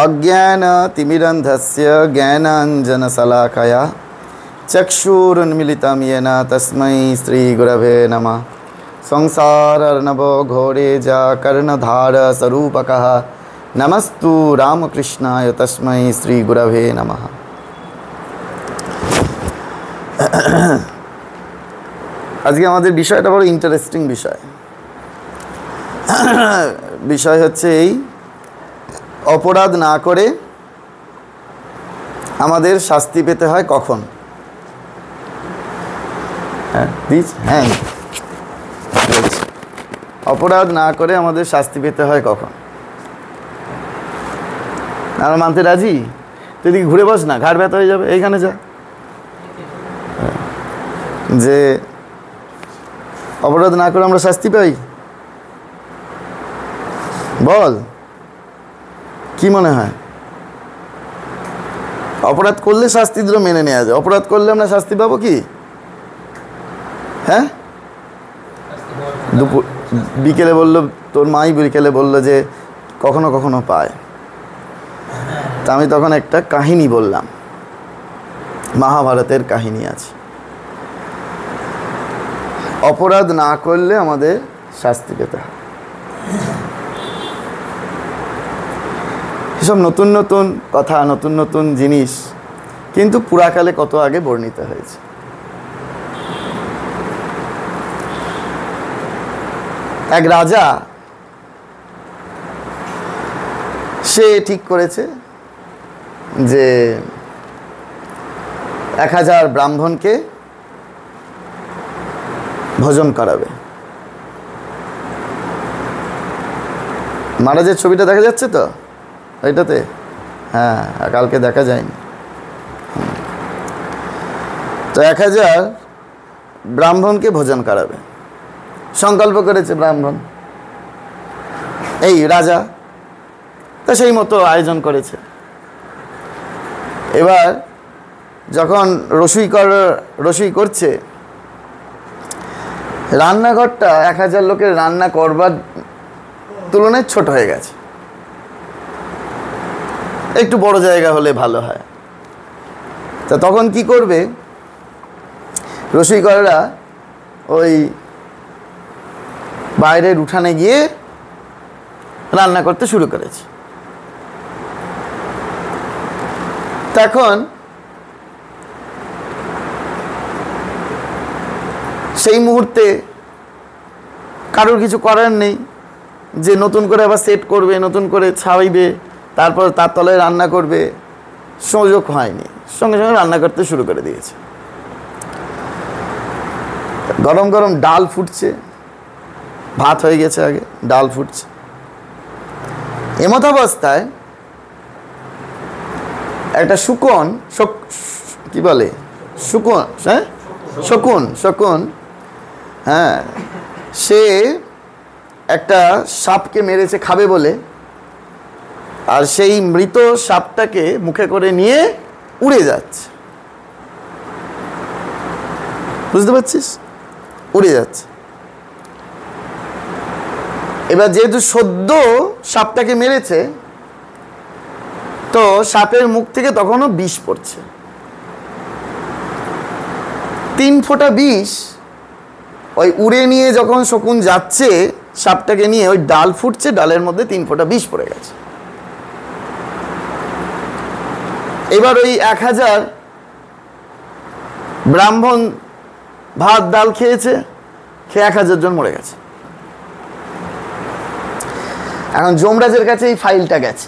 अज्ञानतिमिरन्धस्य ज्ञानाञ्जनशलाकया चक्षुरुन्मीलितं येन तस्मै श्रीगुरवे नमः। संसारार्णवघोरे कर्णधारस्वरूपकः नमस्तु रामकृष्णाय तस्मै श्रीगुरवे नमः। আজকে আমাদের বিষয়টা বড় ইন্টারেস্টিং বিষয়। বিষয় হচ্ছে এই, অপরাধ না করে আমাদের শাস্তি পেতে হয় কখন? হ্যাঁ, অপরাধ না করে আমাদের শাস্তি পেতে হয় কখন? আমরা মানতে রাজি? তুই এদিকে ঘুরে বস না, ঘাড় ব্যথা হয়ে যাবে, এইখানে যা। যে অপরাধ না করে আমরা শাস্তি পাই, বল কি মনে হয়? অপরাধ করলে শাস্তি দিল মেনে নেওয়া যায়, অপরাধ করলে আমরা শাস্তি পাবো কি? হ্যাঁ, দুপুর বিকেলে বললো, তোর মাই বিকেলে বললো যে কখনো কখনো পায়। তা আমি তখন একটা কাহিনী বললাম, মহাভারতের কাহিনী আছে। অপরাধ না করলে আমাদের শাস্তি পেতে হয়। এসব নতুন নতুন কথা, নতুন নতুন জিনিস, কিন্তু পুরাকালে কত আগে বর্ণিত হয়েছে। এক রাজা, সে ঠিক করেছে যে 1000 ব্রাহ্মণকে ভোজন করাবে। মহারাজের ছবিটা দেখা যাচ্ছে তো ওইটাতে? হ্যাঁ, কালকে দেখা যায়নি। তো 1000 ব্রাহ্মণকে ভোজন করাবে সংকল্প করেছে ব্রাহ্মণ, এই রাজা। তা সেই মতো আয়োজন করেছে। এবার যখন রসুই করছে, রান্নাঘরটা 1000 লোকের রান্না করবার তুলনায় ছোট হয়ে গেছে। একটু বড় জায়গা হলে ভালো হয়। তা তখন কি করবে? রসুইকররা ওই বাইরের উঠানে গিয়ে রান্না করতে শুরু করেছে। তখন সেই মুহূর্তে কারোর কিছু করার নেই যে নতুন করে আবার সেট করবে, নতুন করে ছাওয়াইবে, তারপর তার তলায় রান্না করবে, সুযোগ হয়নি। সঙ্গে সঙ্গে রান্না করতে শুরু করে দিয়েছে। গরম গরম ডাল ফুটছে, ভাত হয়ে গেছে আগে, ডাল ফুটছে। এমত অবস্থায় একটা শকুন, কি বলে শকুন, হ্যাঁ শকুন, হ্যাঁ, সে একটা সাপকে মেরেছে খাবে বলে, আর সেই মৃত সাপটাকে মুখে করে নিয়ে উড়ে যাচ্ছে। বুঝতে পারছিস? উড়ে যাচ্ছে। এবার যেহেতু সদ্য সাপটাকে মেরেছে, তো সাপের মুখ থেকে তখনও বিষ পড়ছে। 3 ফোঁটা বিষ ওই উড়ে নিয়ে যখন শকুন যাচ্ছে সাপটাকে নিয়ে, ওই ডাল ফুটছে, ডালের মধ্যে 3 ফোঁটা বিষ পড়ে গেছে। এবার ওই 1000 ব্রাহ্মণ ভাত ডাল খেয়েছে, খেয়ে 1000 জন মরে গেছে। এখন যমরাজের কাছে এই ফাইলটা গেছে।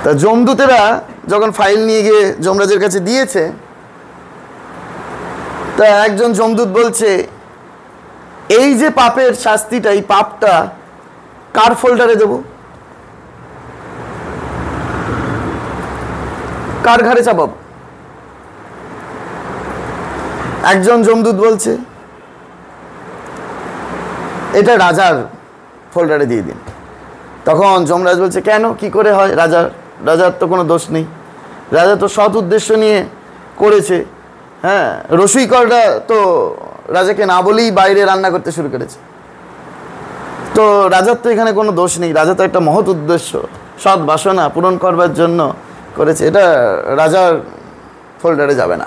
তা যমদূতেরা যখন ফাইল নিয়ে গিয়ে যমরাজের কাছে দিয়েছে, তা একজন যমদূত বলছে, এই যে পাপের শাস্তিটা, এই পাপটা কার ফোল্ডারে দেব, কার ঘাড়ে চাপাব? একজন যমদূত বলছে, এটা রাজার ফোল্ডারে দিয়ে দিন। তখন যমরাজ বলছে, কেন, কি করে হয়? রাজার তো কোনো দোষ নেই, রাজা তো সৎ উদ্দেশ্য নিয়ে করেছে। হ্যাঁ, রসুইকররা তো রাজাকে না বলেই বাইরে রান্না করতে শুরু করেছে। তো রাজার তো এখানে কোনো দোষ নেই, রাজা তো একটা মহৎ উদ্দেশ্য, সৎ বাসনা পূরণ করবার জন্য করেছে, এটা রাজার ফোল্ডারে যাবে না।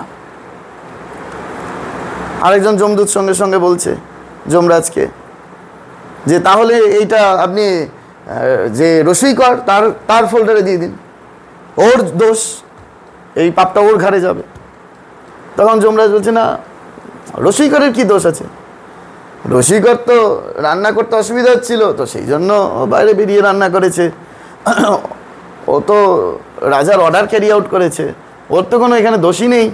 আরেকজন যমদূত সঙ্গে সঙ্গে বলছে যমরাজকে যে তাহলে এইটা আপনি যে রসইকর তার ফোল্ডারে দিয়ে দিন, ওর দোষ, এই পাপটা ওর ঘাড়ে যাবে। তখন যমরাজ বলছে না, রসইকরের কি দোষ আছে, রসিকর তো রান্না করতে অসুবিধা হচ্ছিল, তো সেই জন্য বাইরে বেরিয়ে রান্না করেছে, ও তো রাজার অর্ডার ক্যারি আউট করেছে, ওর তো কোনো এখানে দোষই নেই।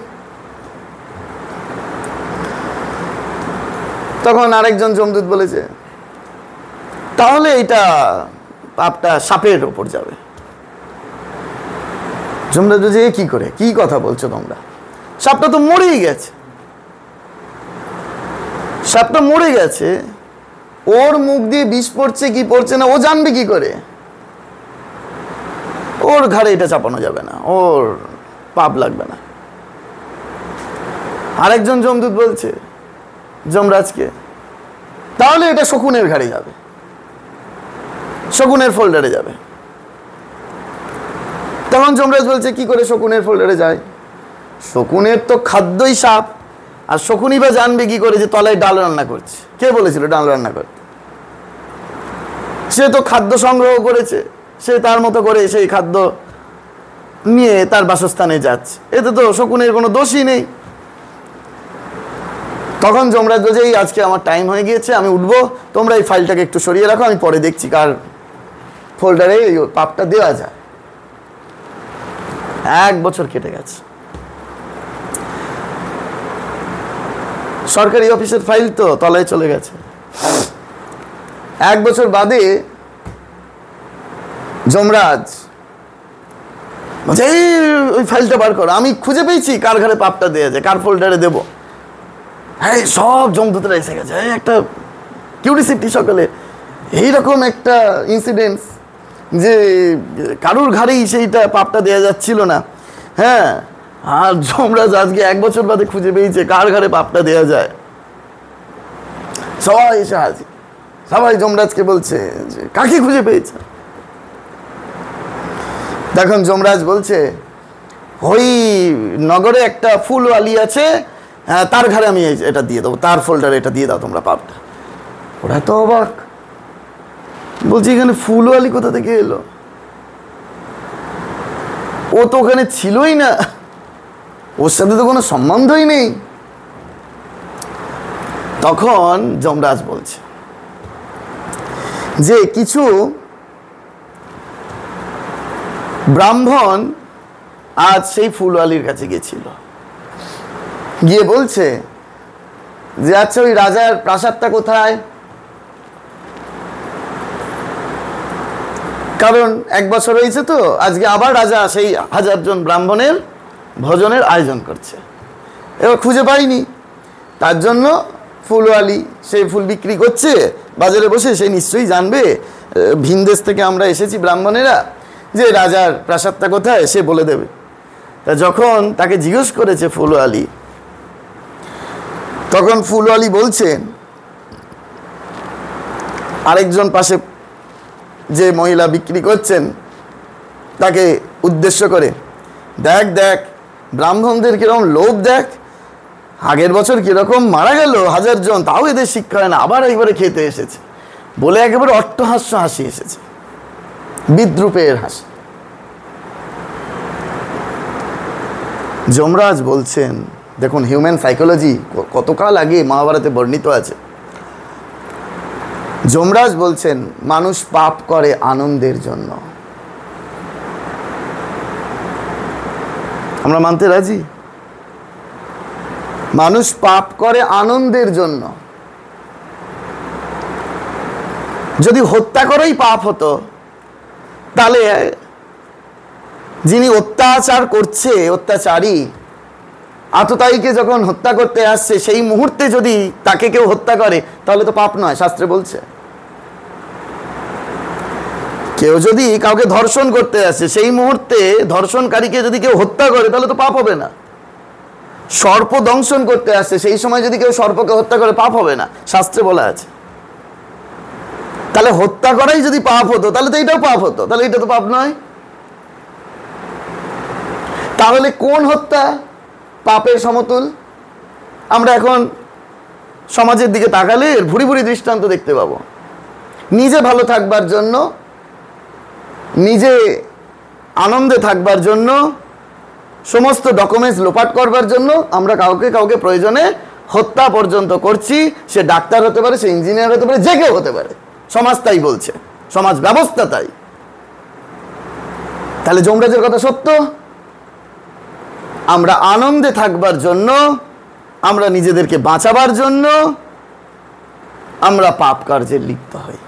তখন আরেকজন যমদূত বলেছে তাহলে এইটা পাপটা সাপের ওপর যাবে। যমরাজ বলছে এ কি করে, কি কথা বলছো তোমরা, সাপটা তো মরেই গেছে, সাপটা মরে গেছে, ওর মুখ দিয়ে বিষ পড়ছে কি পড়ছে না ও জানবে কি করে, ওর ঘাড়ে এটা চাপানো যাবে না, ওর পাপ লাগবে না। আরেকজন যমদূত বলছে যমরাজকে তাহলে এটা শকুনের ঘাড়ে যাবে, শকুনের ফোল্ডারে যাবে। তখন যমরাজ বলছে কি করে শকুনের ফোল্ডারে যায়, শকুনের তো খাদ্যই সাপ, আর শকুনই বা জানবে কি করে যে তলায় ডাল রান্না করছে, কে বলেছিল ডাল রান্না করতে, সে তো খাদ্য সংগ্রহ করেছে, সে তার মতো করে সেই খাদ্য নিয়ে তার বাসস্থানে যাচ্ছে, এতে তো শকুনের কোনো দোষই নেই। তখন যমরাজ বলছে এই আজকে আমার টাইম হয়ে গিয়েছে, আমি উঠবো, তোমরা এই ফাইলটাকে একটু সরিয়ে রাখো, আমি পরে দেখছি কার ফোল্ডারে এই পাপটা দেওয়া যায়। 1 বছর কেটে গেছে, সরকারি অফিসের ফাইল তো তলায় চলে গেছে। 1 বছর বাদে যমরাজ বলছে এই ওই ফাইলটা বার করো, আমি খুঁজে পেয়েছি কার ঘরে পাপটা দেওয়া যায়, কার ফোল্ডারে দেবো। হ্যাঁ সব যমদূতরা এসে গেছে, একটা কিউরিসিটি সকলে, এইরকম একটা ইনসিডেন্টস যে কারুর ঘাড়েই সেইটা পাপটা দেওয়া যাচ্ছিল না। হ্যাঁ, আর যমরাজ আজকে 1 বছর বাদে খুঁজে পেয়েছে কার ঘরে পাপটা দেওয়া যায়। সবাই এসে হাজির, সবাই যমরাজকে বলছে যে কাকে খুঁজে পেয়েছে। দেখুন যমরাজ বলছে ওই নগরে একটা ফুলওয়ালি আছে, হ্যাঁ তার ঘরে আমি এটা দিয়ে দেবো, তার ফোল্ডারে এটা দিয়ে দাও তোমরা পাপটা। ওরা তো অবাক, বলছি এখানে ফুলওয়ালি কোথা থেকে এলো, ও তো ওখানে ছিলই না, ওর সাথে তো কোনো সম্বন্ধই নেই। তখন যমরাজ বলছে যে কিছু ব্রাহ্মণ আজ সেই ফুলওয়ালির কাছে গিয়েছিল, গিয়ে বলছে যে আচ্ছা ওই রাজার প্রাসাদটা কোথায়, কারণ 1 বছর হয়েছে তো, আজকে আবার রাজা সেই 1000 জন ব্রাহ্মণের ভোজনের আয়োজন করছে, এবার খুঁজে পাইনি, তার জন্য ফুলওয়ালি সেই ফুল বিক্রি করছে বাজারে বসে, সে নিশ্চয়ই জানবে ভিনদেশ থেকে আমরা এসেছি ব্রাহ্মণেরা, যে রাজার প্রাসাদটা কোথায় সে বলে দেবে। তা যখন তাকে জিজ্ঞেস করেছে ফুলওয়ালি, তখন ফুলওয়ালি বলছেন আরেকজন পাশে যে মহিলা বিক্রি করছেন তাকে উদ্দেশ্য করে, দেখ দেখ ব্রাহ্মণদের কিরকম লোভ, দেখ আগের বছর কিরকম মারা গেল 1000 জন, তাও এদের শিক্ষা হয় না, আবার একবারে খেতে এসেছে, বলে একেবারে অট্টহাস্য হাসি এসেছে, বিদ্রুপের হাসি। যমরাজ বলছেন দেখুন হিউম্যান সাইকোলজি কতকাল আগে মহাভারতে বর্ণিত আছে। যমরাজ বলছেন মানুষ পাপ করে আনন্দের জন্য, আমরা মানতে রাজি, মানুষ পাপ করে আনন্দের জন্য। যদি হত্যা করেই পাপ হতো তাহলে যিনি অত্যাচার করছে, অত্যাচারী আততায়ীকে যখন হত্যা করতে আসছে সেই মুহূর্তে যদি তাকে কেউ হত্যা করে তাহলে তো পাপ নয়, শাস্ত্রে বলছে। কেউ যদি কাউকে ধর্ষণ করতে আসে সেই মুহূর্তে ধর্ষণকারীকে যদি কেউ হত্যা করে তাহলে তো পাপ হবে না। সর্প দংশন করতে আসে সেই সময় যদি কেউ সর্পকে হত্যা করে পাপ হবে না, শাস্ত্রে বলা আছে। তাহলে হত্যা করাই যদি পাপ হতো তাহলে তো এটাও পাপ হতো, তাহলে এটা তো পাপ নয়। তাহলে কোন হত্যা পাপের সমতুল? আমরা এখন সমাজের দিকে তাকালে ভুরি ভুরি দৃষ্টান্ত দেখতে পাবো। নিজে ভালো থাকবার জন্য, নিজে আনন্দে থাকবার জন্য, সমস্ত ডকুমেন্টস লোপাট করবার জন্য আমরা কাউকে কাউকে প্রয়োজনে হত্যা পর্যন্ত করছি। সে ডাক্তার হতে পারে, সে ইঞ্জিনিয়ার হতে পারে, যে কেউ হতে পারে। সমাজ তাই বলছে, সমাজ ব্যবস্থা তাই। তাহলে যমরাজের কথা সত্য। আমরা আনন্দে থাকবার জন্য, আমরা নিজেদেরকে বাঁচাবার জন্য আমরা পাপ কার্যে লিপ্ত হই।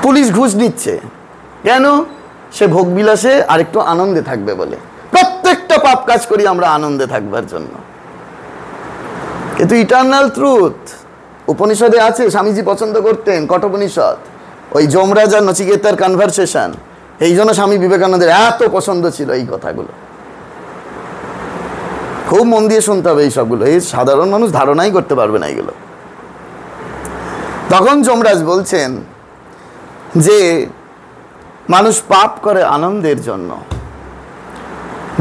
পুলিশ ঘুষ নিচ্ছে কেন? সে ভোগবিলাসে আরেকটু আনন্দে থাকবে বলে। প্রত্যেকটা পাপ কাজ করি আমরা আনন্দে থাকবার জন্য। কিন্তু ইটারনাল ট্রুথ উপনিষদে আছে, স্বামীজি পছন্দ করতেন কঠোপনিষদ, ওই যমরাজ আর নচিকেতার কনভারসেশন। এই জন্য স্বামী বিবেকানন্দের এত পছন্দ ছিল এই কথাগুলো। খুব মন দিয়ে শুনতে হবে এই সবগুলো, এই সাধারণ মানুষ ধারণাই করতে পারবে না এগুলো। তখন যমরাজ বলছেন যে মানুষ পাপ করে আনন্দের জন্য।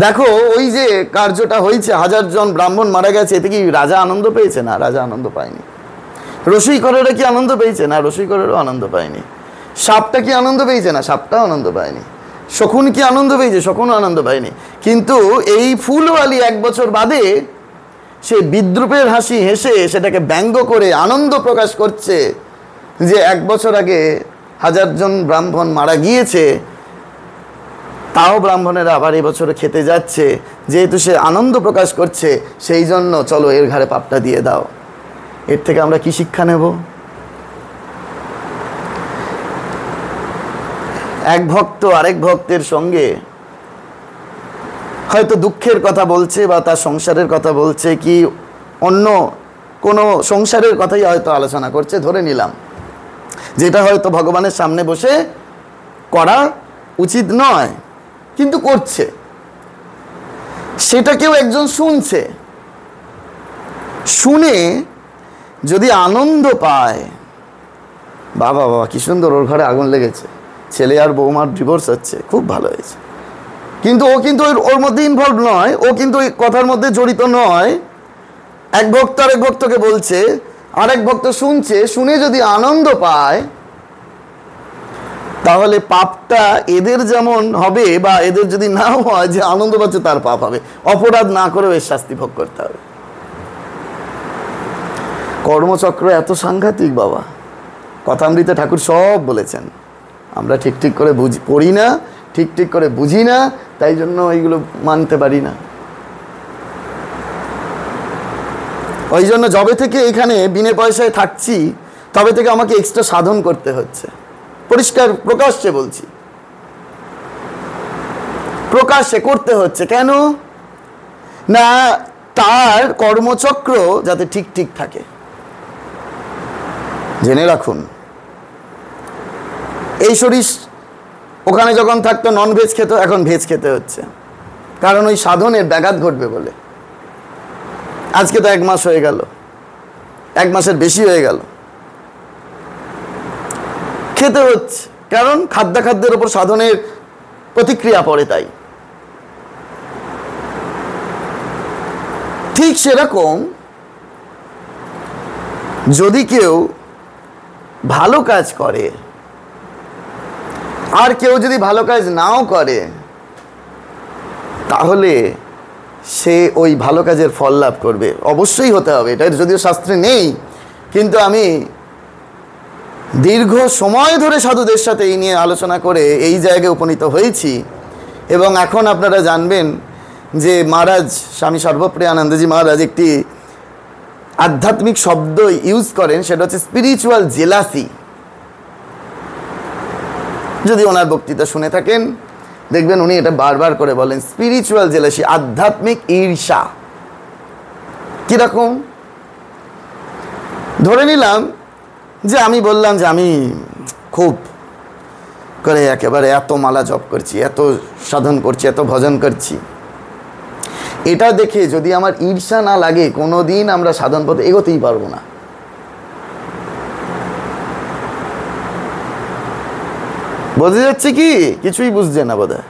দেখো ওই যে কার্যটা হয়েছে, 1000 জন ব্রাহ্মণ মারা গেছে, এতে কি রাজা আনন্দ পেয়েছে? না, রাজা আনন্দ পায়নি। রসিকরেরা কি আনন্দ পেয়েছে? না, রসিকরেরও আনন্দ পায়নি। সাপটা কি আনন্দ পেয়েছে? না, সাপটাও আনন্দ পায়নি। শকুন কি আনন্দ পেয়েছে? শকুনও আনন্দ পায়নি। কিন্তু এই ফুলওয়ালি 1 বছর বাদে সে বিদ্রুপের হাসি হেসে সেটাকে ব্যঙ্গ করে আনন্দ প্রকাশ করছে যে 1 বছর আগে 1000 জন ব্রাহ্মণ মারা গিয়েছে, তাও ব্রাহ্মণেরা আবার এই বছরে খেতে যাচ্ছে। যেহেতু সে আনন্দ প্রকাশ করছে, সেই জন্য চলো এর ঘাড়ে পাপটা দিয়ে দাও। এর থেকে আমরা কি শিক্ষা নেব? এক ভক্ত আরেক ভক্তের সঙ্গে হয়তো দুঃখের কথা বলছে বা তার সংসারের কথা বলছে, কি অন্য কোনো সংসারের কথাই হয়তো আলোচনা করছে, ধরে নিলাম, যেটা হয়তো ভগবানের সামনে বসে করা উচিত নয়, কিন্তু করছে। সেটা কেউ একজন শুনছে, শুনে যদি আনন্দ পায়, বাবা বাবা কি সুন্দর, ওর ঘরে আগুন লেগেছে, ছেলে আর বৌমার ডিভোর্স হচ্ছে, খুব ভালো হয়েছে, কিন্তু ও কিন্তু ওর মধ্যে ইনভলভ নয়, ও কিন্তু এই কথার মধ্যে জড়িত নয়। এক ভক্ত আরেক ভক্তকে বলছে, আরেক ভক্ত শুনছে, শুনে যদি আনন্দ পায়, তাহলে পাপটা এদের যেমন হবে, বা এদের যদি নাও হয় যে আনন্দ পাচ্ছে তার পাপ হবে। অপরাধ না করেও এর শাস্তি ভোগ করতে হবে। কর্মচক্র এত সাংঘাতিক বাবা, কথামৃতে ঠাকুর সব বলেছেন। আমরা ঠিক ঠিক করে পড়ি না, ঠিক ঠিক করে বুঝি না, তাই জন্য এইগুলো মানতে পারি না। ওই জন্য যবে থেকে এখানে বিনা পয়সায় থাকছি, তবে থেকে আমাকে এক্সট্রা সাধন করতে হচ্ছে। পরিষ্কার প্রকাশ্যে বলছি, প্রকাশ্যে করতে হচ্ছে। কেন না? তার কর্মচক্র যাতে ঠিক ঠিক থাকে। জেনে রাখুন, এই শরীর ওখানে যখন থাকতো ননভেজ খেত, এখন ভেজ খেতে হচ্ছে, কারণ ওই সাধনের ব্যাঘাত ঘটবে বলে। আজকে তো 1 মাস হয়ে গেল, 1 মাসের বেশি হয়ে গেল, খেতে হচ্ছে, কারণ খাদ্যাখাদ্যের ওপর সাধনের প্রতিক্রিয়া পড়ে। তাই ঠিক সেরকম যদি কেউ ভালো কাজ করে আর কেউ যদি ভালো কাজ নাও করে, তাহলে সে ওই ভালো কাজের ফল লাভ করবে। অবশ্যই হতে হবে, এটা যদিও শাস্ত্রে নেই, কিন্তু আমি দীর্ঘ সময় ধরে সাধুদের সাথে এই নিয়ে আলোচনা করে এই জায়গায় উপনীত হয়েছি। এবং এখন আপনারা জানবেন যে মহারাজ স্বামী সর্বপ্রিয়ানন্দজি মহারাজ একটি আধ্যাত্মিক শব্দ ইউজ করেন, সেটা হচ্ছে স্পিরিচুয়াল জেলাসি। যদি ওনার বক্তৃতা শুনে থাকেন, দেখবেন উনি এটা বারবার করে বলেন, স্পিরিচুয়াল জেলাসি, আধ্যাত্মিক ঈর্ষা। কিরকম? ধরে নিলাম যে আমি বললাম যে আমি খুব করে একেবারে এত মালা জপ করছি, এত সাধন করছি, এত ভজন করছি, এটা দেখে যদি আমার ঈর্ষা না লাগে, কোনোদিন আমরা সাধন পথে এগোতেই পারবো না। বোঝা যাচ্ছে কি? কিছুই বুঝছে না বোধহয়।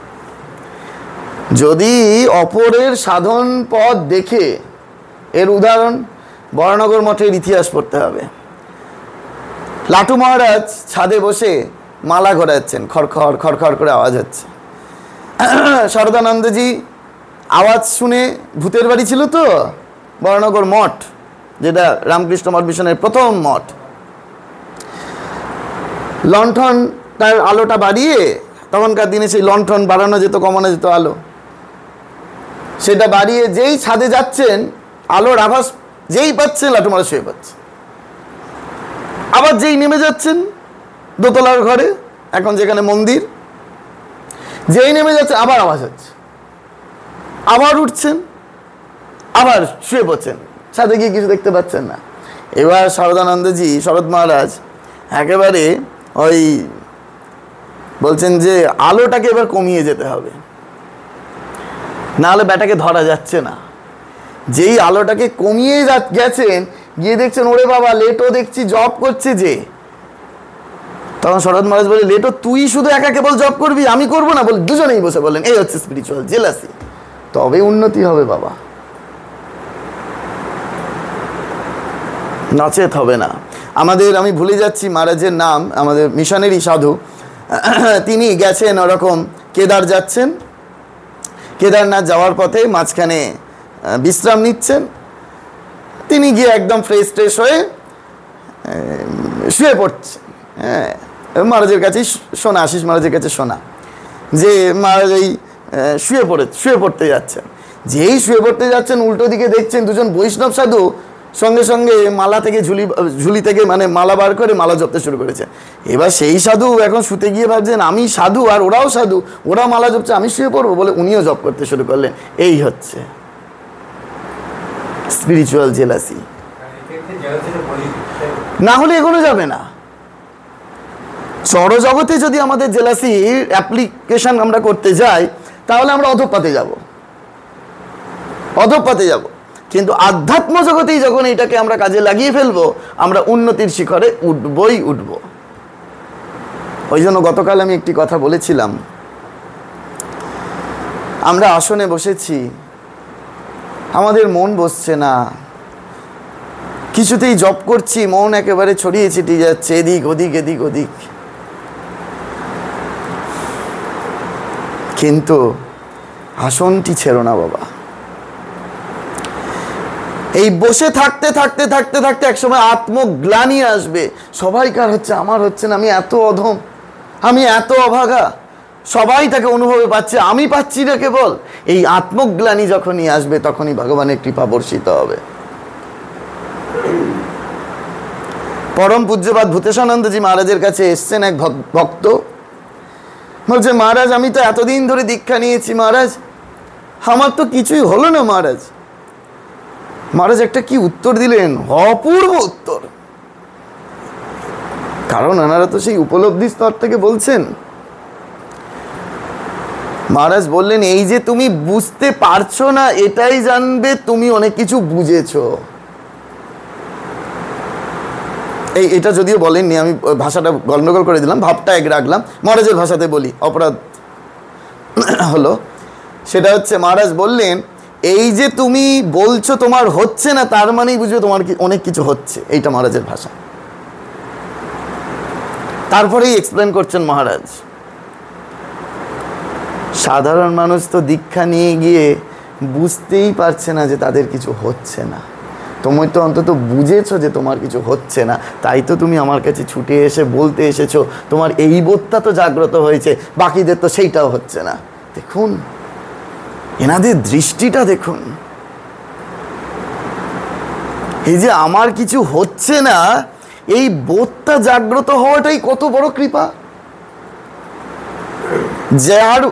যদি অপরের সাধন পথ দেখে, এর উদাহরণ বরানগর মঠের ইতিহাস পড়তে হবে। লাটু মহারাজ ছাদে বসে মালা ঘোরাচ্ছেন, খড়খড় খড়খড় করে আওয়াজ হচ্ছে। শারদানন্দজি আওয়াজ শুনে, ভূতের বাড়ি ছিল তো বরানগর মঠ, যেটা রামকৃষ্ণ মঠ মিশনের প্রথম মঠ, লণ্ঠন তার আলোটা বাড়িয়ে, তখনকার দিনে সেই লণ্ঠন বাড়ানো যেত, কমানো যেত আলো, সেটা বাড়িয়ে যেই ছাদে যাচ্ছেন, আলোর আভাস যেই পাচ্ছেন লাটু মহারাজ শুয়ে পাচ্ছে। আবার যেই নেমে যাচ্ছেন দোতলার ঘরে, এখন যেখানে মন্দির, যেই নেমে যাচ্ছে আবার আওয়াজ হচ্ছে, আবার উঠছেন, আবার শুয়ে পড়ছেন, ছাদে গিয়ে কিছু দেখতে পাচ্ছেন না। এবার শারদানন্দজি, শরৎ মহারাজ একেবারে ওই বলছেন যে আলোটাকে এবার কমিয়ে যেতে হবে, নাহলে ব্যাটাকে ধরা যাচ্ছে না। যেই আলোটাকে কমিয়ে গেছেন, গিয়ে দেখছেন ওরে বাবা, লেটো দেখছি জব করছে যে। তখন শরৎ মহারাজ বলে, লেটো তুই শুধু একা কেবল জব করবি, আমি করবো না? বলে দুজনেই বসে বললেন, এই হচ্ছে স্পিরিচুয়াল জেলাসি। তবে উন্নতি হবে বাবা, নচেত হবে না। আমাদের, আমি ভুলে যাচ্ছি মহারাজের নাম, আমাদের মিশনেরই সাধু, তিনি গেছেন ওরকম কেদার যাচ্ছেন, কেদারনাথ যাওয়ার পথে মাঝখানে বিশ্রাম নিচ্ছেন। তিনি গিয়ে একদম ফ্রেশ ট্রেশ হয়ে শুয়ে পড়ছে। হ্যাঁ, মহারাজের কাছেই শোনা, আশিস মহারাজের কাছে শোনা যে মহারাজ এই শুয়ে পড়তে যাচ্ছেন। যেই শুয়ে পড়তে যাচ্ছেন, উল্টো দিকে দেখছেন দুজন বৈষ্ণব সাধু সঙ্গে সঙ্গে মালা থেকে ঝুলি থেকে মানে মালা বার করে মালা জপতে শুরু করেছে। এবার সেই সাধু এখন শুতে গিয়ে ভাবছেন আমি সাধু আর ওরাও সাধু, ওরা মালা জপছে, আমি শুয়ে পড়বো বলে উনিও জপ করতে শুরু করলেন। এই হচ্ছে স্পিরিচুয়াল জেলাসি। না হলে এগোনো যাবে না। জড়জগতে যদি আমাদের জেলাসির অ্যাপ্লিকেশন আমরা করতে যাই, তাহলে আমরা অধঃপাতে যাব। কিন্তু আধ্যাত্ম জগতেই যখন এটাকে আমরা কাজে লাগিয়ে ফেলবো, আমরা উন্নতির শিখরে উঠবই উঠব। ওই জন্য গতকাল আমি একটি কথা বলেছিলাম, আমরা আসনে বসেছি, আমাদের মন বসছে না, কিছুতেই জপ করছি, মন একেবারে ছড়িয়ে ছিটিয়ে যাচ্ছে এদিক ওদিক এদিক ওদিক। কিন্তু আসনটি ছেড়ো না বাবা। এই বসে থাকতে থাকতে থাকতে থাকতে একসময় আত্মগ্লানি আসবে। সবাইকার হচ্ছে, আমার হচ্ছে না, আমি এত অধম, আমি এত অভাগা, সবাই তাকে অনুভবে পাচ্ছে, আমি পাচ্ছি না কেবল। এই আত্মগ্লানি যখনই আসবে, তখনই ভগবানের কৃপা বর্ষিত হবে। পরম পূজ্যপাদ ভূতেশানন্দজি মহারাজের কাছে এসছেন এক ভক্ত, বলছে মহারাজ আমি তো এতদিন ধরে দীক্ষা নিয়েছি মহারাজ, আমার তো কিছুই হলো না মহারাজ। মহারাজ একটা কি উত্তর দিলেন, অপূর্ব উত্তর। কারণ ওনারা তো সেই উপলব্ধি স্তর থেকে বলছেন। মহারাজ বললেন, এই যে তুমি বুঝতে পারছো না, এটাই জানবে তুমি অনেক কিছু বুঝেছো। এটা যদিও বলেননি, আমি ভাষাটা গন্ডগোল করে দিলাম, ভাবটা এক রাখলাম, মহারাজের ভাষাতে বলি, অপরাধ হলো। সেটা হচ্ছে মহারাজ বললেন, এই যে তুমি বলছো তোমার হচ্ছে না, তার মানেই বুঝবে তোমার অনেক কিছু হচ্ছে। এইটা মহারাজের ভাষা। তারপরেই এক্সপ্লেন করছেন মহারাজ, সাধারণ মানুষ তো দীক্ষা নিয়ে গিয়ে বুঝতেই পারছে না যে তাদের কিছু হচ্ছে না। তুমি তো অন্তত বুঝেছো যে তোমার কিছু হচ্ছে না, তাই তো তুমি আমার কাছে ছুটে এসে বলতে এসেছো, তোমার এই বোধটা তো জাগ্রত হয়েছে, বাকিদের তো সেইটাও হচ্ছে না। দেখুন এনাদের দৃষ্টিটা দেখুন, এই যে আমার কিছু হচ্ছে না, এই বোধটা জাগ্রত হওয়াটাই কত বড় কৃপা। যার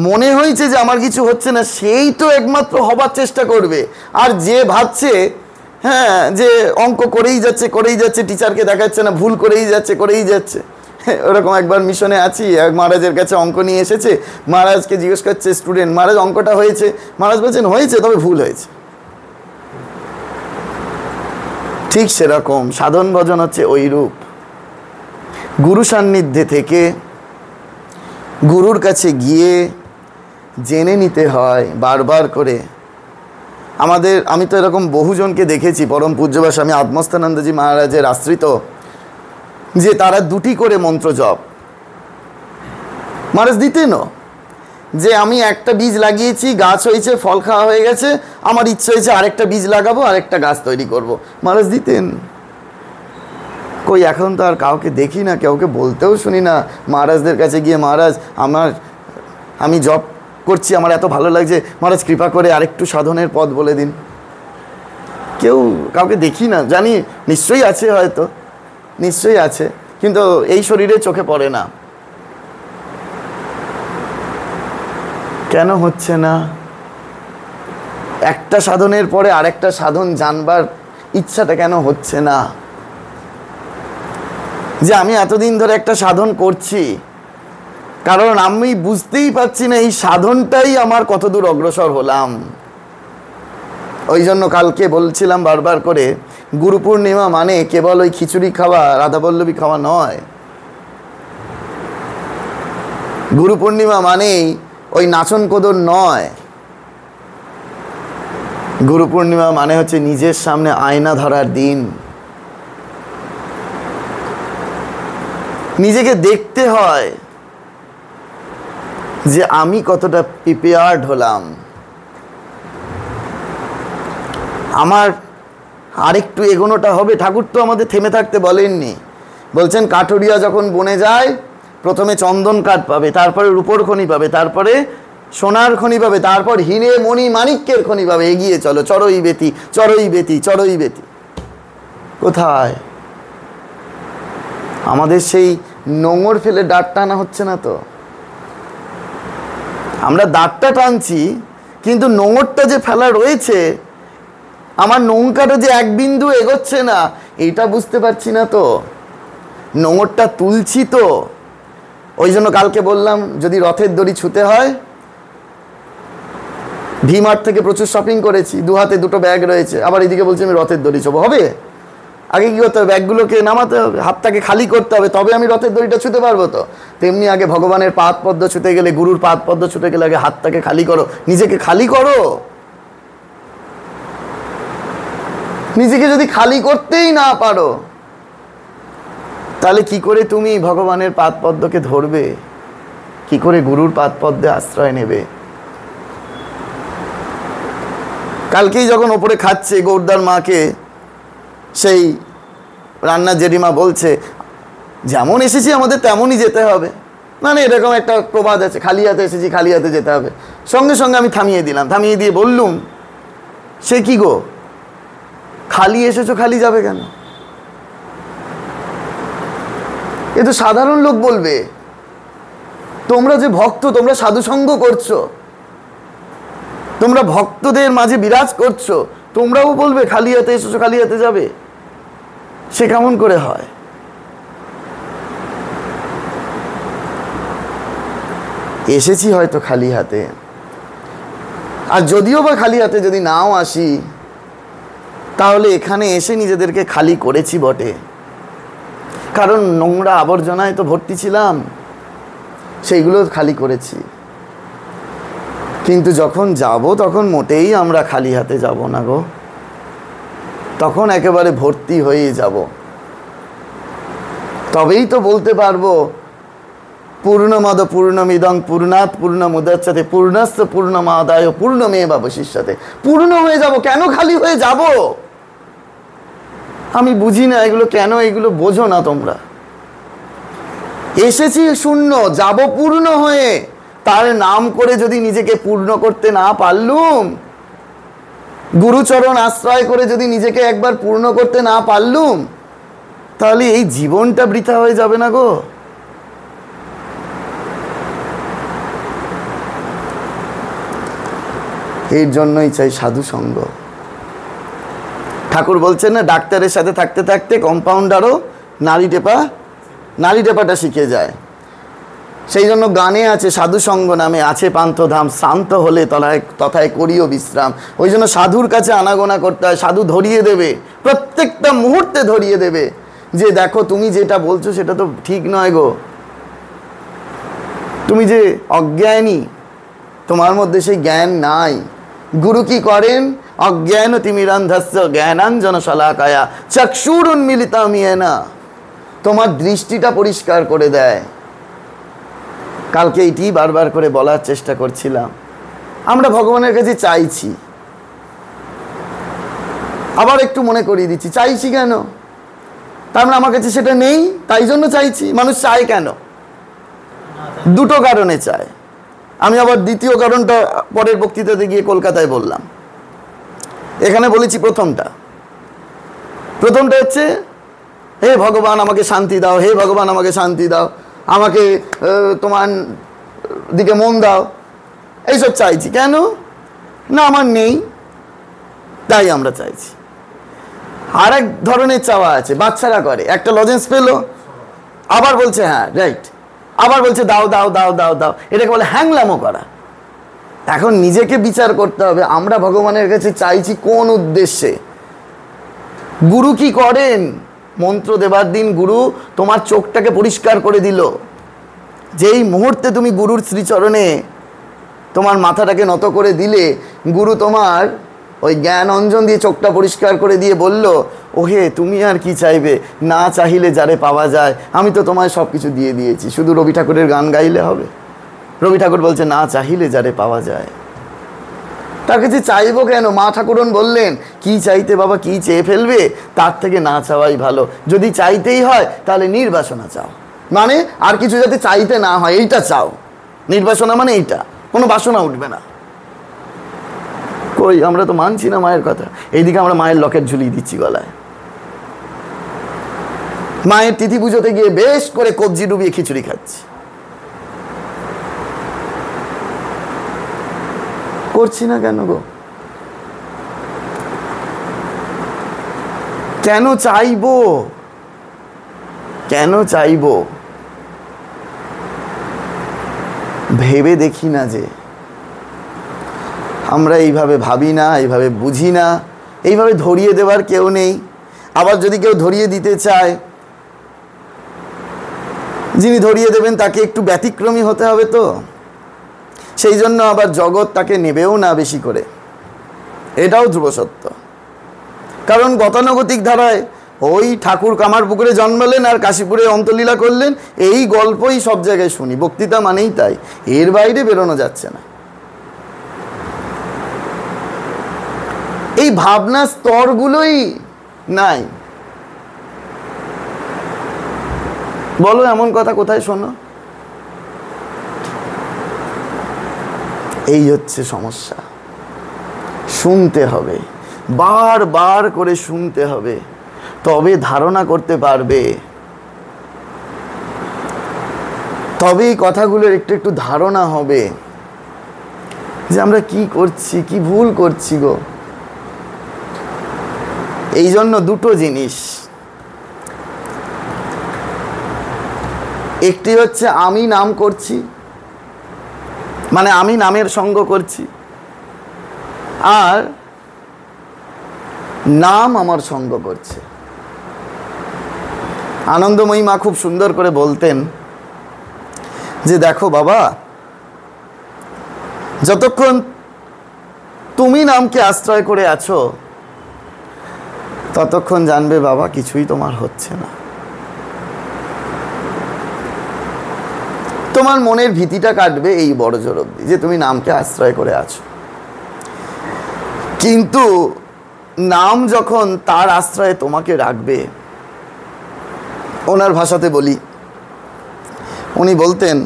মনে হয়েছে যে আমার কিছু হচ্ছে না, সেই তো একমাত্র হবার চেষ্টা করবে। আর যে ভাবছে হ্যাঁ যে অঙ্ক করেই যাচ্ছে, টিচারকে দেখাচ্ছে না, ভুল করেই যাচ্ছে। ওরকম একবার মিশনে আছি, এক মহারাজের কাছে অঙ্ক নিয়ে এসেছে, মহারাজকে জিজ্ঞেস করছে স্টুডেন্ট, মহারাজ অঙ্কটা হয়েছে? মহারাজ বলছেন হয়েছে, তবে ভুল হয়েছে। ঠিক সেরকম সাধন ভজন হচ্ছে ওই রূপ। গুরু সান্নিধ্যে থেকে গুরুর কাছে গিয়ে জেনে নিতে হয় বারবার করে। আমি তো এরকম বহুজনকে দেখেছি, পরম পূজ্যবা স্বামী আত্মস্থানন্দজি মহারাজের আশ্রিত, যে তারা 2টি করে মন্ত্র জপ মহারাজ দিতেনও, যে আমি একটা বীজ লাগিয়েছি, গাছ হয়েছে, ফল খাওয়া হয়ে গেছে, আমার ইচ্ছে হয়েছে আরেকটা বীজ লাগাবো, আরেকটা গাছ তৈরি করব, মহারাজ দিতেন। কই এখন তো আর কাউকে দেখি না, কাউকে বলতেও শুনি না মহারাজদের কাছে গিয়ে, মহারাজ আমি জব করছি, আমার এত ভালো লাগছে, মহারাজ কৃপা করে আরেকটু সাধনের পথ বলে দিন। কাউকে দেখি না। জানি নিশ্চয়ই আছে, হয়তো নিশ্চয়ই আছে, কিন্তু এই শরীরে চোখে পড়ে না। কেন হচ্ছে না? একটা সাধনের পরে আরেকটা সাধন জানবার ইচ্ছাটা কেন হচ্ছে না? যে আমি এতদিন ধরে একটা সাধন করছি, কারণ আমি বুঝতেই পারছি না এই সাধনটাই আমার কতদূর অগ্রসর হলাম। ওই জন্য কালকে বলছিলাম বারবার করে, গুরু পূর্ণিমা মানে কেবল ওই খিচুড়ি খাওয়া, রাধাবল্লভী খাওয়া নয়। গুরু পূর্ণিমা মানেই ওই নাচন কোদর নয়। গুরু পূর্ণিমা মানে হচ্ছে নিজের সামনে আয়না ধরার দিন। নিজেকে দেখতে হয় যে আমি কতটা প্রিপেয়ার্ড হলাম, আমার আরেকটু এগোনোটা হবে। ঠাকুর তো আমাদের থেমে থাকতে বলেননি, বলছেন কাঠুরিয়া যখন বনে যায় প্রথমে চন্দন কাঠ পাবে, তারপরে রূপোর খনি পাবে, তারপরে সোনার খনি পাবে, তারপর হিরে মণি মাণিক্যের খনি পাবে। এগিয়ে চলো, চড়ই বেতি, চড়ই বেতি, চড়ই বেতি। কোথায়? আমাদের সেই নোঙর ফেলে দাঁড় টানা হচ্ছে না তো? আমরা দাঁড়টা টানছি, কিন্তু নোঙরটা যে ফেলা রয়েছে, আমার নৌকাটা যে এক বিন্দু এগোচ্ছে না, এটা বুঝতে পারছি না তো। নোঙরটা তুলছি তো। ওই জন্য কালকে বললাম, যদি রথের দড়ি ছুতে হয়, ভি-মার্ট থেকে প্রচুর শপিং করেছি, 2 হাতে 2টো ব্যাগ রয়েছে, আবার এদিকে বলছি আমি রথের দড়ি ছোবো। হবে? আগে কী করতে হবে? ব্যাগগুলোকে নামাতে হবে, হাতটাকে খালি করতে হবে, তবে আমি রথের দড়িটা ছুতে পারবো তো। তেমনি আগে ভগবানের পাদ পদ্ম ছুতে গেলে, গুরুর পাদ পদ্ম ছুতে গেলে আগে হাতটাকে খালি করো, নিজেকে খালি করো। নিজেকে যদি খালি করতেই না পারো, তাহলে কি করে তুমি ভগবানের পাদ পদ্মকে ধরবে? কি করে গুরুর পাদ পদ্মে আশ্রয় নেবে? কালকেই যখন ওপরে খাচ্ছে, গৌরদার মাকে সেই রান্নার জেঠিমা বলছে, যেমন এসেছি আমাদের তেমনই যেতে হবে। মানে এরকম একটা প্রবাদ আছে, খালি হাতে এসেছি খালি হাতে যেতে হবে। সঙ্গে সঙ্গে আমি থামিয়ে দিলাম, থামিয়ে দিয়ে বললুম, সে কি গো, খালি এসেছো, খালি যাবে কেন? এ তো সাধারণ লোক বলবে। তোমরা যে ভক্ত, তোমরা সাধুসঙ্গ করছো, তোমরা ভক্তদের মাঝে বিরাজ করছো, তোমরাও বলবে খালি হাতে এসেছো, খালি হাতে যাবে? সে কেমন করে হয়? এসেছি হয়তো খালি হাতে, আর যদিও বা খালি হাতে যদি নাও আসি, তাহলে এখানে এসে নিজেদেরকে খালি করেছি বটে, কারণ নোংরা আবর্জনায় তো ভর্তি ছিলাম, সেইগুলো খালি করেছি। কিন্তু যখন যাব, তখন মোটেই আমরা খালি হাতে যাব না গো, তখন একেবারে ভর্তি হয়ে যাব। তবেই তো বলতে পারবো, পূর্ণমদ পূর্ণমিদং পূর্ণাৎ পূর্ণমুদচ্যতে পূর্ণস্য পূর্ণমাদায় পূর্ণমেবাবশিষ্যতে। পূর্ণ হয়ে যাব, কেন খালি হয়ে যাব? আমি বুঝি না এগুলো কেন, এগুলো বোঝো না তোমরা। এসেছি শূন্য, যাব পূর্ণ হয়ে। তার নাম করে যদি নিজেকে পূর্ণ করতে না পারলুম, গুরুচরণ আশ্রয় করে যদি নিজেকে একবার পূর্ণ করতে না পারলুম, তাহলে এই জীবনটা বৃথা হয়ে যাবে না গো? এর জন্যই চাই সাধু সঙ্গ। ঠাকুর বলছেন না, ডাক্তারের সাথে থাকতে থাকতে কম্পাউন্ডারও নারী টেপাটা শিখে যায়। সেই জন্য গানে আছে, সাধু সঙ্গ নামে আছে পান্থধাম, শ্রান্ত হলে তথায় করিও বিশ্রাম। ওই জন্য সাধুর কাছে আনাগোনা করতে হয়। সাধু ধরিয়ে দেবে, প্রত্যেকটা মুহূর্তে ধরিয়ে দেবে যে দেখো তুমি যেটা বলছো সেটা তো ঠিক নয় গো। তুমি যে অজ্ঞানী, তোমার মধ্যে সেই জ্ঞান নাই। গুরু কি করেন? অজ্ঞান তিমিরান্ধস্য জ্ঞানাঞ্জন শলাকায়া চক্ষুরুন্মিলিতং येन, তোমার দৃষ্টিটা পরিষ্কার করে দেয়। কালকে এইটি বারবার করে বলার চেষ্টা করছিলাম, আমরা ভগবানের কাছে চাইছি, আবার একটু মনে করিয়ে দিচ্ছি চাইছি কেন? তার মানে আমার কাছে সেটা নেই, তাই জন্য চাইছি। মানুষ চায় কেন? দুটো কারণে চায়। আমি আবার দ্বিতীয় কারণটা পরের বক্তৃতাতে গিয়ে কলকাতায় বললাম, এখানে বলেছি প্রথমটা হচ্ছে হে ভগবান আমাকে শান্তি দাও, হে ভগবান আমাকে শান্তি দাও, আমাকে তোমার দিকে মন দাও, এইসব চাইছি। কেন? না আমার নেই, তাই আমরা চাইছি। আর এক ধরনের চাওয়া আছে, বাচ্চারা করে, একটা লজেন্স পেলো, আবার বলছে হ্যাঁ রাইট, আবার বলছে দাও দাও দাও দাও দাও, এটাকে বলে হ্যাংলামো করা। এখন নিজেকে বিচার করতে হবে, আমরা ভগবানের কাছে চাইছি কোন উদ্দেশ্যে? গুরু কি করেন? মন্ত্র দেবার দিন গুরু তোমার চোখটাকে পরিষ্কার করে দিল। যেই মুহূর্তে তুমি গুরুর শ্রীচরণে তোমার মাথাটাকে নত করে দিলে, গুরু তোমার ওই জ্ঞান অঞ্জন দিয়ে চোখটা পরিষ্কার করে দিয়ে বলল, ওহে তুমি আর কি চাইবে, না চাহিলে যারে পাওয়া যায়, আমি তো তোমায় সব কিছু দিয়ে দিয়েছি, শুধু রবি ঠাকুরের গান গাইলে হবে? রবি ঠাকুর বলছে না চাহিলে যারে পাওয়া যায়। তার কাছে চাইবো কেন? মা ঠাকুরন বললেন কি চাইতে বাবা, কি চেয়ে ফেলবে, তার থেকে না চাওয়াই ভালো। যদি চাইতেই হয় তাহলে নির্বাসনা চাও, মানে আর কিছু যাতে চাইতে না হয় এইটা চাও। নির্বাসনা মানে এইটা, কোনো বাসনা উঠবে না। কই, আমরা তো মানছি না মায়ের কথা। এইদিকে আমরা মায়ের লকেট ঝুলিয়ে দিচ্ছি গলায়, মায়ের তিথি পুজোতে গিয়ে বেশ করে কবজি ডুবিয়ে খিচুড়ি খাচ্ছি। করছি না কেন গো? কেন চাইবো? কেন চাইবো? ভেবে দেখি না যে আমরা এইভাবে ভাবি না, এইভাবে বুঝি না, এইভাবে ধরিয়ে দেওয়ার কেউ নেই। আবার যদি কেউ ধরিয়ে দিতে চায়, যিনি ধরিয়ে দেবেন তাকে একটু ব্যতিক্রমী হতে হবে, তো সেই জন্য আবার জগৎ তাকে নেবেও না বেশি করে, এটাও ধ্রুব সত্য। কারণ গতানুগতিক ধারায় ওই ঠাকুর কামারপুকুরে জন্মালেন আর কাশীপুরে অন্তলীলা করলেন, এই গল্পই সব জায়গায় শুনি, বক্তৃতা মানেই তাই, এর বাইরে বেরোনো যাচ্ছে না। এই ভাবনা স্তরগুলোই নাই। বলো এমন কথা কোথায় শোনো? এই হচ্ছে সমস্যা। শুনতে হবে, বারবার করে শুনতে হবে, তবে ধারণা করতে পারবে, তবে এই কথাগুলোর একটু একটু ধারণা হবে যে আমরা কি করছি, কি ভুল করছি গো। এই জন্য দুটো জিনিস, একটি হচ্ছে আমি নাম করছি, মানে আমি নামের সঙ্গ করছি, আর নাম আমার সঙ্গ করছে। আনন্দময়ী মা খুব সুন্দর করে বলতেন যে দেখো বাবা, যতক্ষণ তুমি নামকে আশ্রয় করে আছো ততক্ষণ জানবে বাবা কিছুই তোমার হচ্ছে না। তোমার মনের ভীতিটা কাটবে এই বড় জোর অবধি যে তুমি নামকে আশ্রয় করে আছো, কিন্তু নাম যখন তার আশ্রয়ে তোমাকে রাখবে, ওনার ভাষাতে বলি, উনি বলতেন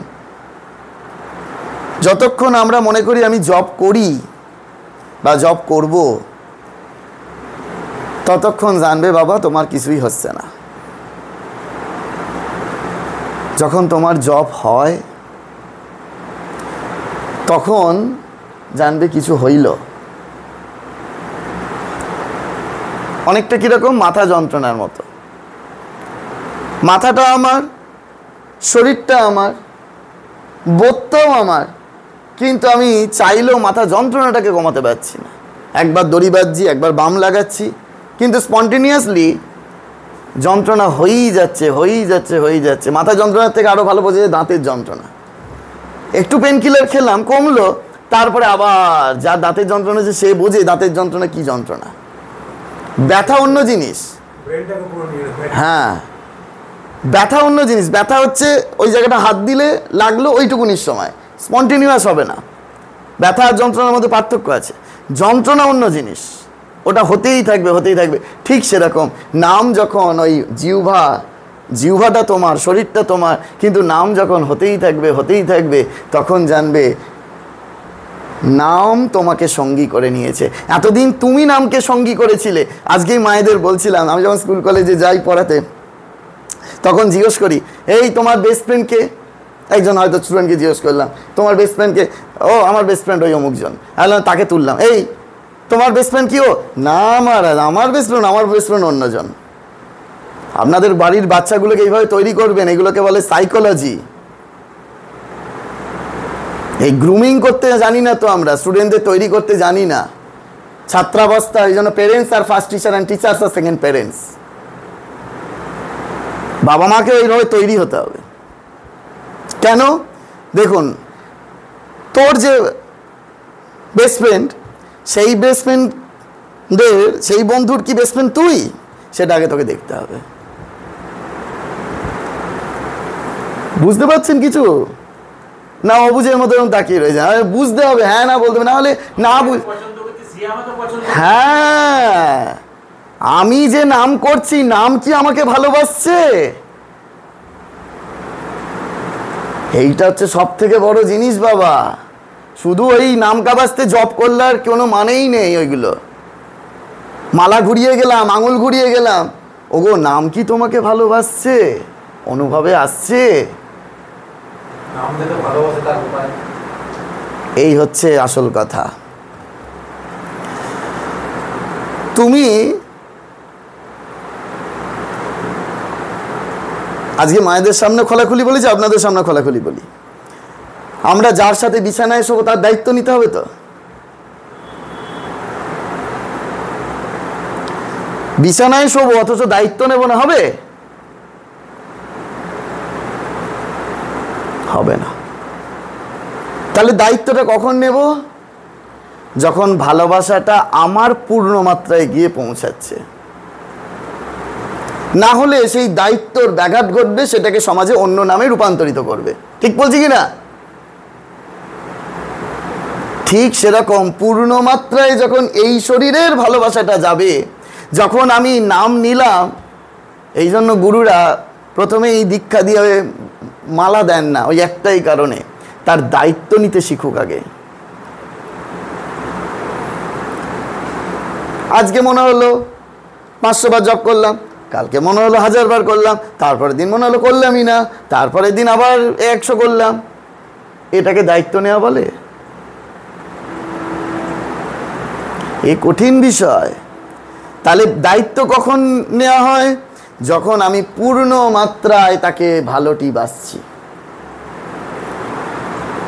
যতক্ষণ আমরা মনে করি আমি জব করি বা জব করব, ততক্ষণ জানবে বাবা তোমার কিছুই হচ্ছে না। যখন তোমার জব হয় তখন জানবে কিছু হইল। অনেকটা কিরকম মাথা যন্ত্রণার মতো, মাথাটা আমার, শরীরটা আমার, বোধটাও আমার, কিন্তু আমি চাইলেও মাথা যন্ত্রণাটাকে কমাতে পারছি না। একবার দড়ি বাজছি, একবার বাম লাগাচ্ছি, কিন্তু স্পন্টেনিয়াসলি যন্ত্রণা হয়েই যাচ্ছে, হয়েই যাচ্ছে, হয়েই যাচ্ছে। মাথা যন্ত্রণার থেকে আরও ভালো বোঝা যায় দাঁতের যন্ত্রণা। একটু পেন কিলার খেলাম, কমলো, তারপরে আবার যার দাঁতের যন্ত্রণা আছে সে বোঝে দাঁতের যন্ত্রণা কি যন্ত্রণা। ব্যথা অন্য জিনিস, হ্যাঁ ব্যথা অন্য জিনিস। ব্যথা হচ্ছে ওই জায়গাটা হাত দিলে লাগলো ওইটুকুনির সময়, স্পন্টেনিয়াস হবে না। ব্যথা আর যন্ত্রণার মধ্যে পার্থক্য আছে। যন্ত্রণা অন্য জিনিস, ওটা হতেই থাকবে হতেই থাকবে। ঠিক সেরকম নাম যখন ওই জিহ্বাটা তোমার, শরীরটা তোমার, কিন্তু নাম যখন হতেই থাকবে তখন জানবে নাম তোমাকে সঙ্গী করে নিয়েছে। এতদিন তুমি নামকে সঙ্গী করেছিলে। আজকেই মায়েদের বলছিলাম, আমি যখন স্কুল কলেজে যাই পড়াতে তখন জিজ্ঞেস করি, এই তোমার বেস্ট ফ্রেন্ডকে, একজন হয়তো স্টুডেন্টকে জিজ্ঞেস করলাম তোমার বেস্ট ফ্রেন্ডকে, ও আমার বেস্ট ফ্রেন্ড ওই অমুকজন। তাকে তুললাম, এই তোমার বেস্ট ফ্রেন্ড কি? ও না, আমার বেস্ট ফ্রেন্ড অন্যজন। আপনাদের বাড়ির বাচ্চাগুলোকে এইভাবে তৈরি করবেন, এগুলোকে বলে সাইকোলজি। এই গ্রুমিং করতে জানি না তো আমরা, স্টুডেন্টদের তৈরি করতে জানি না। ছাত্রাবস্থা, এই জন্য পেরেন্টস আর ফার্স্ট টিচার অ্যান্ড টিচার্স আর সেকেন্ড পেরেন্টস। বাবা মাকে ওইভাবে তৈরি হতে হবে। কেন? দেখুন, তোর যে বেস্ট ফ্রেন্ড, সেই বেস্ট ফ্রেন্ডদের, সেই বন্ধুর কি বেস্ট ফ্রেন্ড তুই? সেটা আগে তোকে দেখতে হবে। বুঝতে পারছেন কিছু? না অবুঝের মতো তাকিয়ে রয়েছে। বুঝতে হবে, হ্যাঁ না বলতে হবে, না হলে না হ্যাঁ, আমি যে নাম করছি, নাম কি আমাকে ভালোবাসছে? এইটা হচ্ছে সব থেকে বড় জিনিস বাবা। শুধু ওই নাম কাবাস্তে জব করলে আর কোনো মানেই নেই। ওইগুলো মালা ঘুরিয়ে গেলাম, আঙুল ঘুরিয়ে গেলাম, ওগো নাম কি তোমাকে ভালোবাসছে? অনুভবে আসছে? এই হচ্ছে আসল কথা। তুমি আজকে মায়েদের সামনে খোলাখুলি বলেছি, আপনাদের সামনে খোলাখুলি বলি, আমরা যার সাথে বিছানায় শোবো তার দায়িত্ব নিতে হবে তো। বিছানায় শোবো অথচ দায়িত্ব নেব না, হবে? হবে না। তাহলে দায়িত্বটা কখন নেব? যখন ভালোবাসাটা আমার পূর্ণ মাত্রায় গিয়ে পৌঁছাচ্ছে। না হলে সেই দায়িত্বর ব্যাঘাত ঘটবে, সেটাকে সমাজে অন্য নামে রূপান্তরিত করবে। ঠিক বলছি কি না? ঠিক সেরকম পূর্ণ মাত্রায় যখন এই শরীরের ভালোবাসাটা যাবে, যখন আমি নাম নিলাম, এই জন্য গুরুরা প্রথমে এই দীক্ষা দিয়ে মালা দেন না, ওই একটাই কারণে, তার দায়িত্ব নিতে শিখুক আগে। আজকে মনে হলো 500 বার জপ করলাম, কালকে মনে হলো 1000 বার করলাম, তারপরের দিন মনে হলো করলামই না, তারপরের দিন আবার 100 করলাম। এটাকে দায়িত্ব নেওয়া বলে? এ কঠিন বিষয়। তাহলে দায়িত্ব কখন নেওয়া হয়? যখন আমি পূর্ণ মাত্রায় তাকে ভালোটি বাসছি।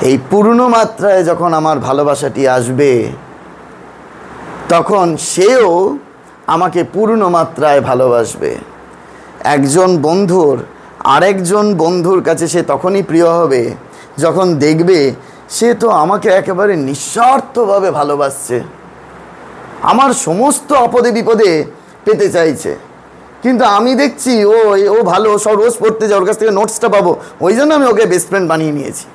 এই পূর্ণ মাত্রায় যখন আমার ভালোবাসাটি আসবে, তখন সেও আমাকে পূর্ণ মাত্রায় ভালোবাসবে। একজন বন্ধুর আরেকজন বন্ধুর কাছে সে তখনই প্রিয় হবে যখন দেখবে সে তো আমাকে একেবারে নিঃস্বার্থভাবে ভালোবাসছে, আমার সমস্ত আপদে বিপদে পেতে চাইছে। কিন্তু আমি দেখছি ও ভালো, সব রোজ পড়তে যায়, ওর কাছ থেকে নোটসটা পাবো, ওই জন্য আমি ওকে বেস্ট ফ্রেন্ড বানিয়ে নিয়েছি।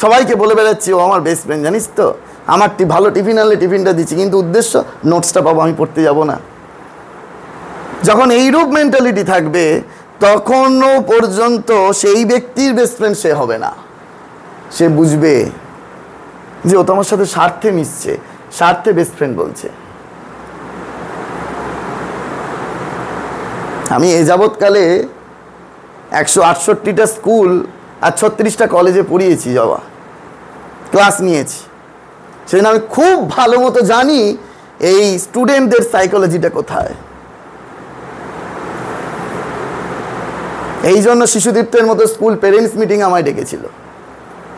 সবাইকে বলে বেড়াচ্ছি ও আমার বেস্ট ফ্রেন্ড, জানিস তো, আমার ভালো টিফিন আনলে টিফিনটা দিচ্ছি, কিন্তু উদ্দেশ্য নোটসটা পাবো, আমি পড়তে যাব না। যখন এইরূপ মেন্টালিটি থাকবে, তখনও পর্যন্ত সেই ব্যক্তির বেস্ট ফ্রেন্ড সে হবে না। সে বুঝবে যে ও তোমার সাথে স্বার্থে মিশছে, স্বার্থে বেস্ট ফ্রেন্ড বলছে। আমি এ যাবৎকালে 168টা স্কুল আর 36টা কলেজে পড়িয়েছি, যাওয়া ক্লাস নিয়েছি। সেজন্য আমি খুব ভালো মতো জানি এই স্টুডেন্টদের সাইকোলজিটা কোথায়। এই জন্য শিশুতীর্থের মতো স্কুল পেরেন্টস মিটিং আমায় ডেকেছিল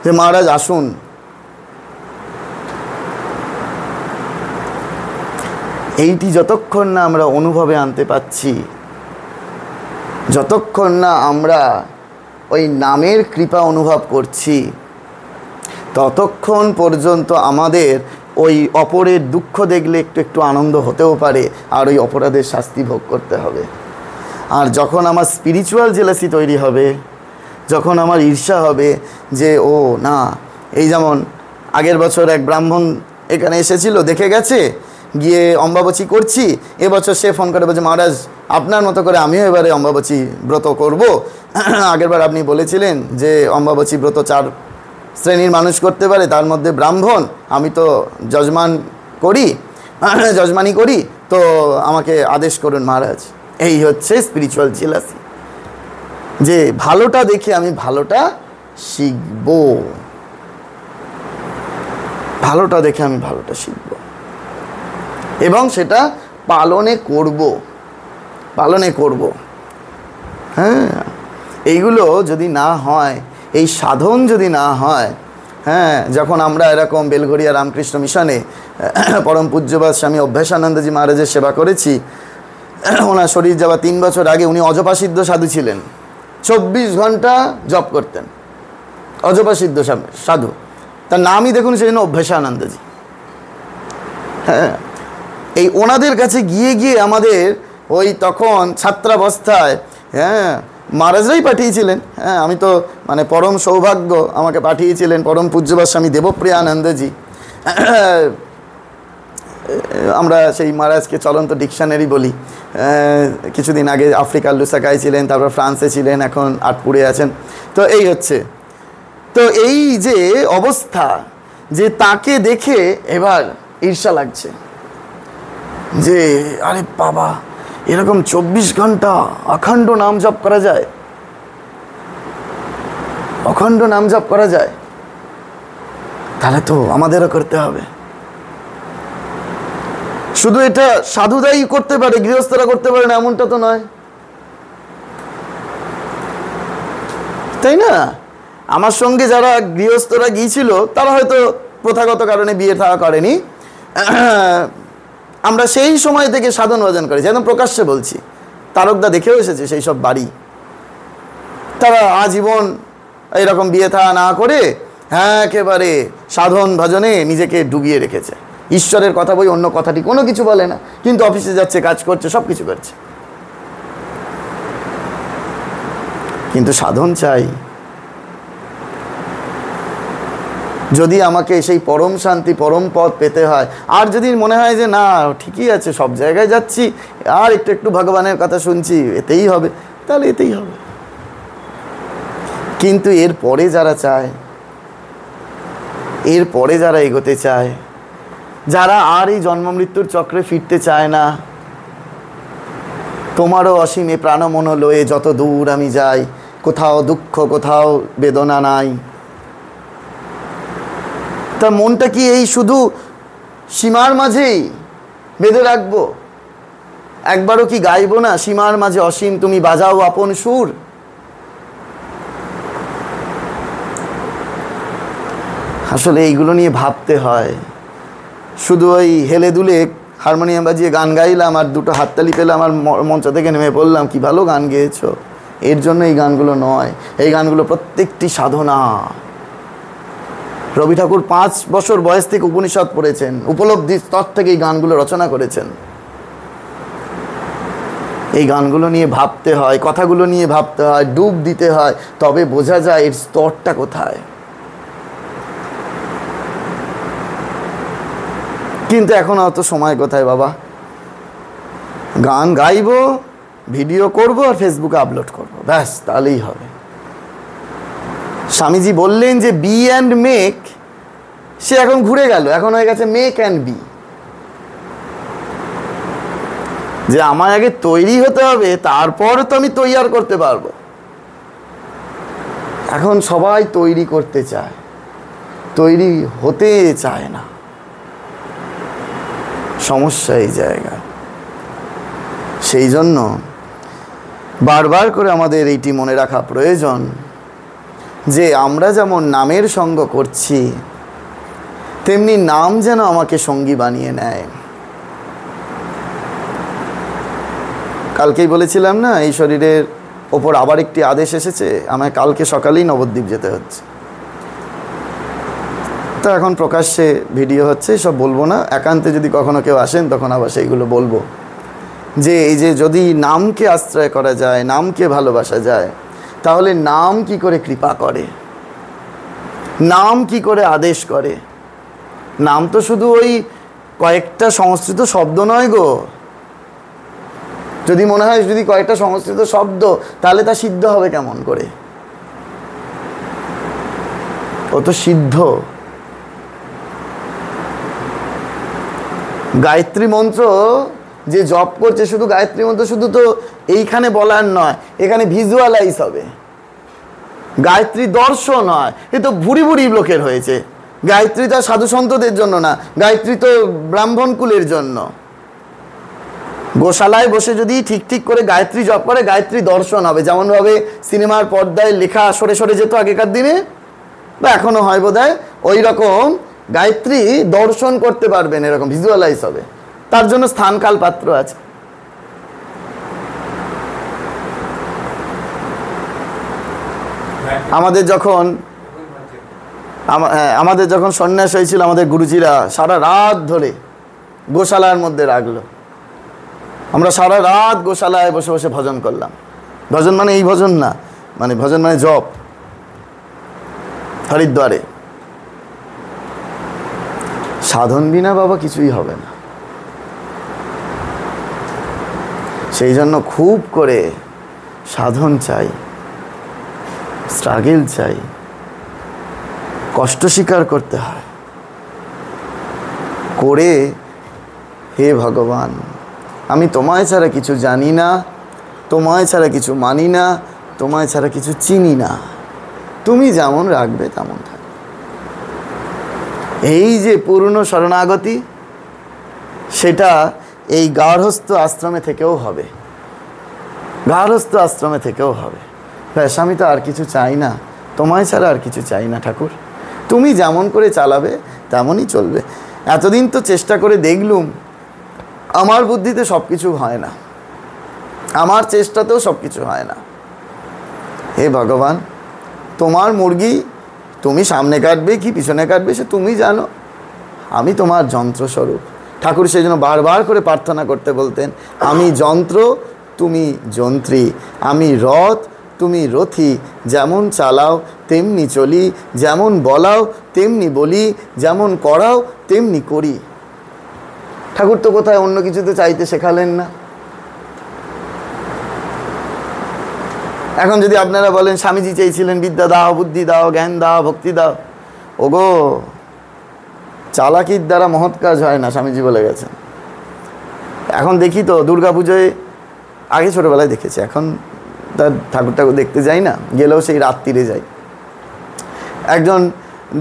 যে মহারাজ আসুন। এইটি যতক্ষণ না আমরা অনুভবে আনতে পাচ্ছি, যতক্ষণ না আমরা ওই নামের কৃপা অনুভব করছি, ততক্ষণ পর্যন্ত আমাদের ওই অপরের দুঃখ দেখলে একটু একটু আনন্দ হতেও পারে, আর ওই অপরাধের শাস্তি ভোগ করতে হবে। আর যখন আমার স্পিরিচুয়াল জেলাসি তৈরি হবে, যখন আমার ঈর্ষা হবে যে ও না, এই যেমন আগের বছর এক ব্রাহ্মণ এখানে এসেছিল, দেখে গেছে, গিয়ে অম্বাবচী করছি, এবছর সে ফোন করে বলছে মহারাজ আপনার মতো করে আমিও এবারে অম্বাবচী ব্রত করব। আগেরবার আপনি বলেছিলেন যে অম্বাবচী ব্রত 4 শ্রেণীর মানুষ করতে পারে, তার মধ্যে ব্রাহ্মণ, আমি তো যজমানি করি, তো আমাকে আদেশ করুন মহারাজ। এই হচ্ছে স্পিরিচুয়াল জেলাসি, যে ভালোটা দেখে আমি ভালোটা শিখব, ভালোটা দেখে আমি ভালোটা শিখব এবং সেটা পালনে করব। হ্যাঁ, এইগুলো যদি না হয়, এই সাধন যদি না হয়, হ্যাঁ, যখন আমরা এরকম বেলঘরিয়া রামকৃষ্ণ মিশনে পরম পূজ্যবাদ স্বামী অভ্যাসানন্দজি মহারাজের সেবা করেছি, ওনার শরীর যাওয়া 3 বছর আগে উনি অজপাসিদ্ধ সাধু ছিলেন, 24 ঘন্টা জপ করতেন, অজপাসিদ্ধ সাধু, তার নামই দেখুন সেই জন্য অভ্যাসানন্দজি। হ্যাঁ, এই ওনাদের কাছে গিয়ে আমাদের ওই তখন ছাত্রাবস্থায়, হ্যাঁ, মহারাজরাই পাঠিয়েছিলেন। হ্যাঁ, আমি তো মানে পরম সৌভাগ্য, আমাকে পাঠিয়েছিলেন পরম পূজ্যবাদ স্বামী দেবপ্রিয়ানন্দজি। আমরা সেই মহারাজকে চলন্ত ডিকশনারি বলি। কিছুদিন আগে আফ্রিকার লুসাকায় ছিলেন, তারপর ফ্রান্সে ছিলেন, এখন আটপুরে আছেন। তো এই হচ্ছে, তো এই যে অবস্থা, যে তাকে দেখে এবার ঈর্ষা লাগছে যে আরে বাবা, এরকম 24 ঘন্টা অখণ্ড নাম জপ করা যায়, অখণ্ড নাম জপ করা যায়, তাহলে তো আমাদেরও করতে হবে। শুধু এটা সাধুদাই করতে পারে, গৃহস্থরা করতে পারে না এমনটা তো নয়, তাই না? আমার সঙ্গে যারা গৃহস্থরা গিয়েছিল তারা হয়তো প্রথাগত কারণে বিয়ে থাকা করেনি, আমরা সেই সময় থেকে সাধন ভজন করেছি, একদম প্রকাশ্যে বলছি, তারকদা দেখেও এসেছে সেই সব বাড়ি। তারা আজীবন এরকম বিয়ে থাকা না করে হ্যাঁ একেবারে সাধন ভজনে নিজেকে ডুবিয়ে রেখেছে, ঈশ্বরের কথা বই, অন্য কথাটি কোনো কিছু বলে না, কিন্তু অফিসে যাচ্ছে, কাজ করছে, সব কিছু করছে। কিন্তু সাধন চাই, যদি আমাকে সেই পরম শান্তি, পরম পদ পেতে হয়, আর যদি মনে হয় যে না ঠিকই আছে, সব জায়গায় যাচ্ছি, আর একটু একটু ভগবানের কথা শুনছি, এতেই হবে, তাহলে এতেই হবে। কিন্তু এরপরে যারা চায়, এরপরে যারা এগোতে চায়, যারা আর এই জন্ম মৃত্যুর চক্রে ফিরতে চায় না, তোমারও অসীমে প্রাণমন লয়ে যত দূর আমি যাই, কোথাও দুঃখ কোথাও বেদনা নাই, তার মনটা কি এই শুধু সীমার মাঝেই বেঁধে রাখবো? একবারও কি গাইবো না সীমার মাঝে অসীম তুমি বাজাও আপন সুর? আসলে এইগুলো নিয়ে ভাবতে হয়। শুধু ওই হেলে দুলে হারমোনিয়াম বাজিয়ে গান গাইলাম আর দুটো হাততালি পেলাম আর মঞ্চ থেকে নেমে পড়লাম, কি ভালো গান গেয়েছো, এর জন্য এই গানগুলো নয়। এই গানগুলো প্রত্যেকটি সাধনা। রবি ঠাকুর 5 বছর বয়স থেকে উপনিষদ পড়েছেন, উপলব্ধির স্তর থেকে এই গানগুলো রচনা করেছেন। এই গানগুলো নিয়ে ভাবতে হয়, কথাগুলো নিয়ে ভাবতে হয়, ডুব দিতে হয়, তবে বোঝা যায় এর স্তরটা কোথায়। কিন্তু এখন অত সময় কোথায় বাবা, গান গাইবো, ভিডিও করব আর ফেসবুকে আপলোড করব, ব্যাস, তাহলেই হবে। স্বামীজি বললেন যে বি অ্যান্ড মেক, সে এখন ঘুরে গেল, এখন হয়ে গেছে মেক অ্যান্ড বি। যে আমার আগে তৈরি হতে হবে, তারপর তো আমি তৈয়ার করতে পারবো। এখন সবাই তৈরি করতে চায়, তৈরি হতে চায় না। সমস্যা এই জায়গায়। সেই জন্য বারবার করে আমাদের এইটি মনে রাখা প্রয়োজন যে আমরা যেমন নামের সঙ্গ করছি, তেমনি নাম যেন আমাকে সঙ্গী বানিয়ে নেয়। কালকেই বলেছিলাম না, এই শরীরের ওপর আবার একটি আদেশ এসেছে, আমায় কালকে সকালেই নবদ্বীপ যেতে হচ্ছে। তো এখন প্রকাশ্যে ভিডিও হচ্ছে, সব বলবো না। একান্তে যদি কখনো কেউ আসেন তখন আবার সেইগুলো বলবো, যে এই যে যদি নামকে আশ্রয় করা যায়, নামকে ভালোবাসা যায়, তাহলে নাম কি করে কৃপা করে, নাম কি করে আদেশ করে। নাম তো শুধু ওই কয়েকটা সংস্কৃত শব্দ নয় গো। যদি মনে হয় যদি কয়েকটা সংস্কৃত শব্দ, তাহলে তা সিদ্ধ হবে কেমন করে? ও তো সিদ্ধ। গায়ত্রী মন্ত্র যে জপ করছে, শুধু গায়ত্রী মন্ত্র শুধু তো এইখানে বলার নয়, এখানে ভিজুয়ালাইজ হবে। গায়ত্রী দর্শন হয়, এ তো ভুরি ভুরি লোকের হয়েছে। গায়ত্রী তো সাধু সন্তদের জন্য না, গায়ত্রী তো ব্রাহ্মণ কুলের জন্য। গোশালায় বসে যদি ঠিক ঠিক করে গায়ত্রী জপ করে, গায়ত্রী দর্শন হবে। যেমনভাবে সিনেমার পর্দায় লেখা সরে সরে যেত আগেকার দিনে, বা এখনো হয় বোধহয়, ওই রকম গায়ত্রী দর্শন করতে পারবেন, এরকম ভিজুয়ালাইজ হবে। তার জন্য স্থানকাল পাত্র আছে। আমাদের যখন সন্ন্যাস হয়েছিল, আমাদের গুরুজিরা সারা রাত ধরে গোশালার মধ্যে রাখলো। আমরা সারা রাত গোশালায় বসে বসে ভজন করলাম। ভজন মানে এই ভজন না, মানে ভজন মানে জপ। হরিদ্বারে সাধন বিনা বাবা কিছুই হবে না। সেই জন্য খুব করে সাধন চাই, স্ট্রাগল চাই, কষ্ট স্বীকার করতে হয়। করে হে ভগবান, আমি তোমায় ছাড়া কিছু জানি না, তোমায় ছাড়া কিছু মানি না, তোমায় ছাড়া কিছু চিনি না, তুমি যেমন রাখবে তেমন থাকবে। এই যে পূর্ণ শরণাগতি, সেটা এই গার্হস্থ্য আশ্রমে থেকেও হবে, গার্হস্থ্য আশ্রমে থেকেও হবে। ব্যাস, আমি তো আর কিছু চাই না, তোমায় ছাড়া আর কিছু চাই না ঠাকুর, তুমি যেমন করে চালাবে তেমনই চলবে। এতদিন তো চেষ্টা করে দেখলুম, আমার বুদ্ধিতে সব কিছু হয় না, আমার চেষ্টাতেও সব কিছু হয় না। হে ভগবান, তোমার মুরগি তুমি সামনে কাটবে কি পিছনে কাটবে সে তুমি জানো, আমি তোমার যন্ত্রস্বরূপ। ঠাকুর সেই জন্য বারবার করে প্রার্থনা করতে বলতেন, আমি যন্ত্র তুমি যন্ত্রী, আমি রথ তুমি রথী, যেমন চালাও তেমনি চলি, যেমন বলাও তেমনি বলি, যেমন করাও তেমনি করি। ঠাকুর তো কোথায় অন্য কিছুতে চাইতে শেখালেন না। এখন যদি আপনারা বলেন স্বামীজি চেয়েছিলেন বিদ্যা দাও, বুদ্ধি দাও, জ্ঞান দাও, ভক্তি দাও, ওগো চালাকির দ্বারা মহৎ কাজ হয় না, স্বামীজি বলে গেছেন। এখন দেখি তো দুর্গা পুজোয়, আগে ছোটোবেলায় দেখেছি, এখন তার ঠাকুর দেখতে যাই না, গেলেও সেই রাত্রিরে যাই। একজন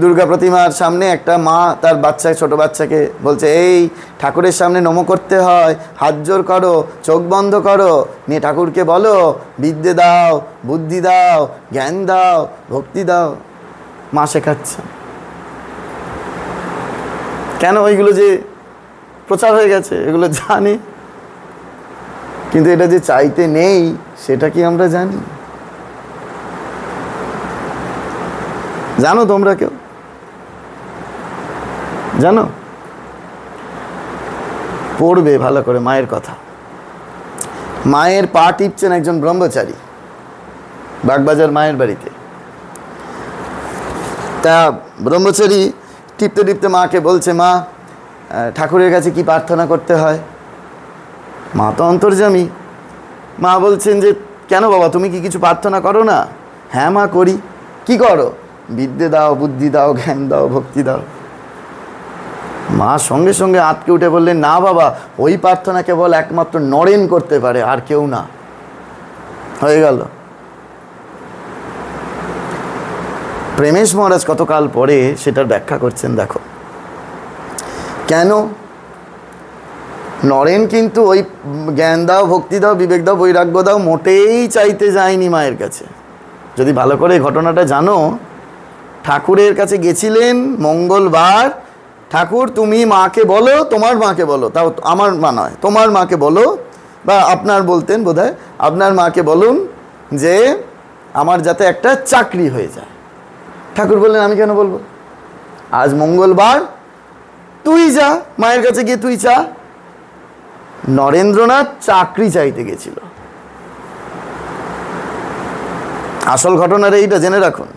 দুর্গা প্রতিমার সামনে একটা মা তার বাচ্চা, ছোট বাচ্চাকে বলছে, এই ঠাকুরের সামনে নমো করতে হয়, হাত জোর করো, চোখ বন্ধ করো, নিয়ে ঠাকুরকে বলো বিদ্যে দাও, বুদ্ধি দাও, জ্ঞান দাও, ভক্তি দাও। মা শেখাচ্ছে। কেন? ওইগুলো যে প্রচার হয়ে গেছে, এগুলো জানি, কিন্তু এটা যে চাইতে নেই সেটা কি আমরা জানি? জানো তোমরা কেউ? জানো? পড়বে ভালো করে মায়ের কথা। মায়ের পা টিপছেন একজন ব্রহ্মচারী বাগবাজার মায়ের বাড়িতে। তা ব্রহ্মচারী টিপতে টিপতে মাকে বলছে, মা ঠাকুরের কাছে কি প্রার্থনা করতে হয়? মা তো অন্তর্যামী। মা বলছেন যে, কেন বাবা, তুমি কি কিছু প্রার্থনা করো না? হ্যাঁ মা করি। কি করো? বিদ্যে দাও, বুদ্ধি দাও, জ্ঞান দাও, ভক্তি দাও। মা সঙ্গে সঙ্গে আঁতকে উঠে বললেন, না বাবা, ওই প্রার্থনা কেবল একমাত্র নরেন করতে পারে, আর কেউ না। হয়ে গেল। প্রেমেশ মহারাজ কতকাল পরে সেটার ব্যাখ্যা করছেন, দেখো কেন। নরেন কিন্তু ওই জ্ঞান দাও, ভক্তি দাও, বিবেক দাও, বৈরাগ্য দাও মোটেই চাইতে যায়নি মায়ের কাছে। যদি ভালো করে ঘটনাটা জানো, ঠাকুরের কাছে গেছিলেন মঙ্গলবার, ঠাকুর তুমি মাকে বলো, তোমার মাকে বলো, তাও আমার মা নয়, তোমার মাকে বলো, বা আপনার বলতেন বোধহয়, আপনার মাকে বলুন যে আমার যাতে একটা চাকরি হয়ে যায়। ঠাকুর বললেন, আমি কেন বলবো? আজ মঙ্গলবার, তুই যা মায়ের কাছে গিয়ে তুই চা। নরেন্দ্রনাথ চাকরি চাইতে গেছিল। আসল ঘটনার এইটা জেনে রাখুন।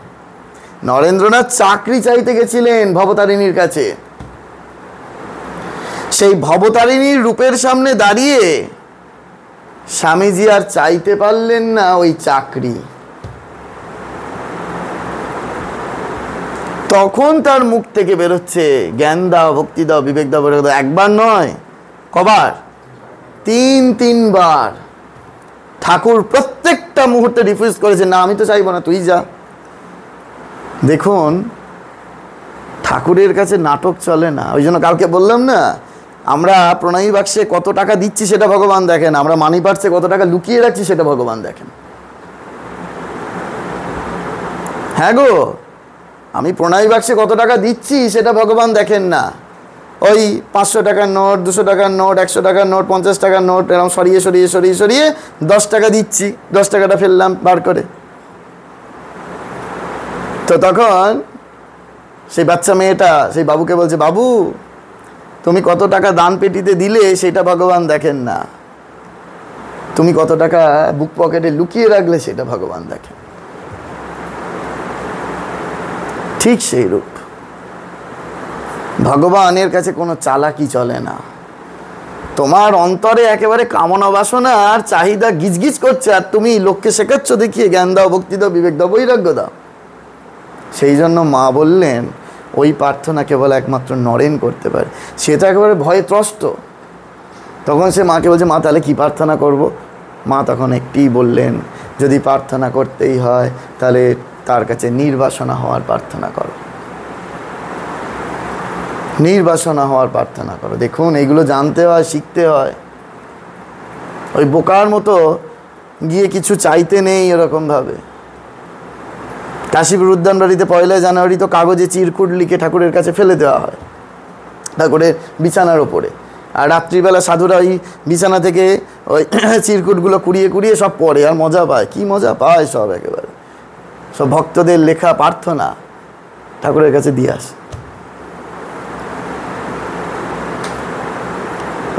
নরেন্দ্রনাথ চাকরি চাইতে গেছিলেন ভবতারিণীর কাছে। সেই ভবতারিণীর রূপের সামনে দাঁড়িয়ে স্বামীজি আর চাইতে পারলেন না ওই চাকরি। তখন তার মুখ থেকে বেরোচ্ছে, জ্ঞান দাও, ভক্তি দাও, বিবেক দাও, বিবেক দাও। একবার নয়, কবার? 3 বার। ঠাকুর প্রত্যেকটা মুহূর্তে রিফিউজ করেছে, না আমি তো চাইবো না, তুই যা। দেখুন, ঠাকুরের কাছে নাটক চলে না। ওই জন্য কালকে বললাম না, আমরা প্রণয়ী বাক্সে কত টাকা দিচ্ছি সেটা ভগবান দেখেন, আমরা মানি পার্সে কত টাকা লুকিয়ে রাখছি সেটা ভগবান দেখেন। হ্যাঁ গো, আমি প্রণয়ী বাক্সে কত টাকা দিচ্ছি সেটা ভগবান দেখেন না। ওই 500 টাকার নোট, 200 টাকার নোট, 100 টাকার নোট, 50 টাকার নোট এরকম সরিয়ে সরিয়ে সরিয়ে সরিয়ে 10 টাকা দিচ্ছি, 10 টাকাটা ফেললাম বার করে। তো তখন সেই বাচ্চা মেয়েটা সেই বাবুকে বলছে, বাবু তুমি কত টাকা দান পেটিতে দিলে সেটা ভগবান দেখেন না, তুমি কত টাকা বুক পকেটে লুকিয়ে রাখলে সেটা ভগবান দেখেন। ঠিক সেই রূপ ভগবানের কাছে কোনো চালাকি চলে না। তোমার অন্তরে একেবারে কামনা বাসনা আর চাহিদা গিজগিজ করছে, আর তুমি লোককে শেখাচ্ছ দেখিয়ে জ্ঞান দাও, ভক্তি দাও, বিবেক দাও, বৈরাগ্য দাও। সেই জন্য মা বললেন ওই প্রার্থনা কেবল একমাত্র নরেন করতে পারে। সে তো একেবারে ভয়ে ত্রস্ত। তখন সে মাকে বলছে, মা তাহলে কী প্রার্থনা করব? মা তখন একটিই বললেন, যদি প্রার্থনা করতেই হয় তাহলে তার কাছে নির্বাসনা হওয়ার প্রার্থনা করো, নির্বাসনা হওয়ার প্রার্থনা করো। দেখুন, এইগুলো জানতে হয়, শিখতে হয়। ওই বোকার মতো গিয়ে কিছু চাইতে নেই এরকমভাবে। কাশীপুর উদ্যানবাড়িতে 1 জানুয়ারি তো কাগজে চিরকুট লিখে ঠাকুরের কাছে ফেলে দেওয়া হয় ঠাকুরের বিছানার ওপরে। আর রাত্রিবেলা সাধুরা ওই বিছানা থেকে ওই চিরকুটগুলো কুড়িয়ে কুড়িয়ে সব পড়ে আর মজা পায়। কি মজা পায় সব, একেবারে সব ভক্তদের লেখা প্রার্থনা ঠাকুরের কাছে দিয়ে আসে।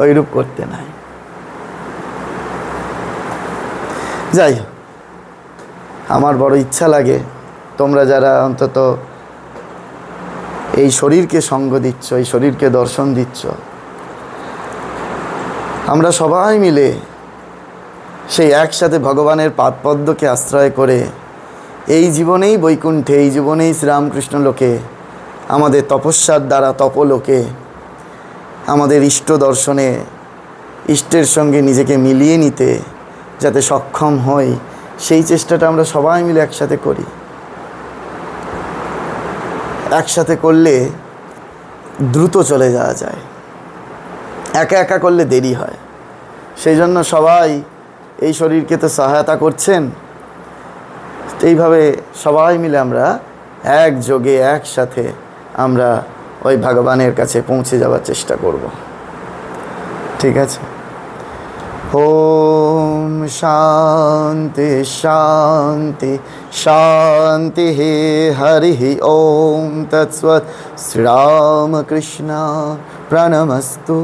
ওইরূপ করতে নাই। যাই হোক, আমার বড় ইচ্ছা লাগে তোমরা যারা অন্তত এই শরীরকে সঙ্গ দিচ্ছ, এই শরীরকে দর্শন দিচ্ছ, আমরা সবাই মিলে সেই একসাথে ভগবানের পাদপদ্মকে আশ্রয় করে এই জীবনেই বৈকুণ্ঠে, এই জীবনেই শ্রীরামকৃষ্ণ লোকে, আমাদের তপস্যার দ্বারা তপলোকে, আমাদের ইষ্ট দর্শনে ইষ্টের সঙ্গে নিজেকে মিলিয়ে নিতে যাতে সক্ষম হই, সেই চেষ্টাটা আমরা সবাই মিলে একসাথে করি। একসাথে করলে দ্রুত চলে যাওয়া যায়, একা একা করলে দেরি হয়। সেই জন্য সবাই এই শরীরকে তো সহায়তা করছেন, এইভাবে সবাই মিলে আমরা একযোগে একসাথে আমরা ওই ভগবানের কাছে পৌঁছে যাওয়ার চেষ্টা করব। ঠিক আছে? ওম শান্তি শান্তি শান্তি হরি ওম তৎসৎ। শ্রীরামকৃষ্ণ প্রণমস্তু।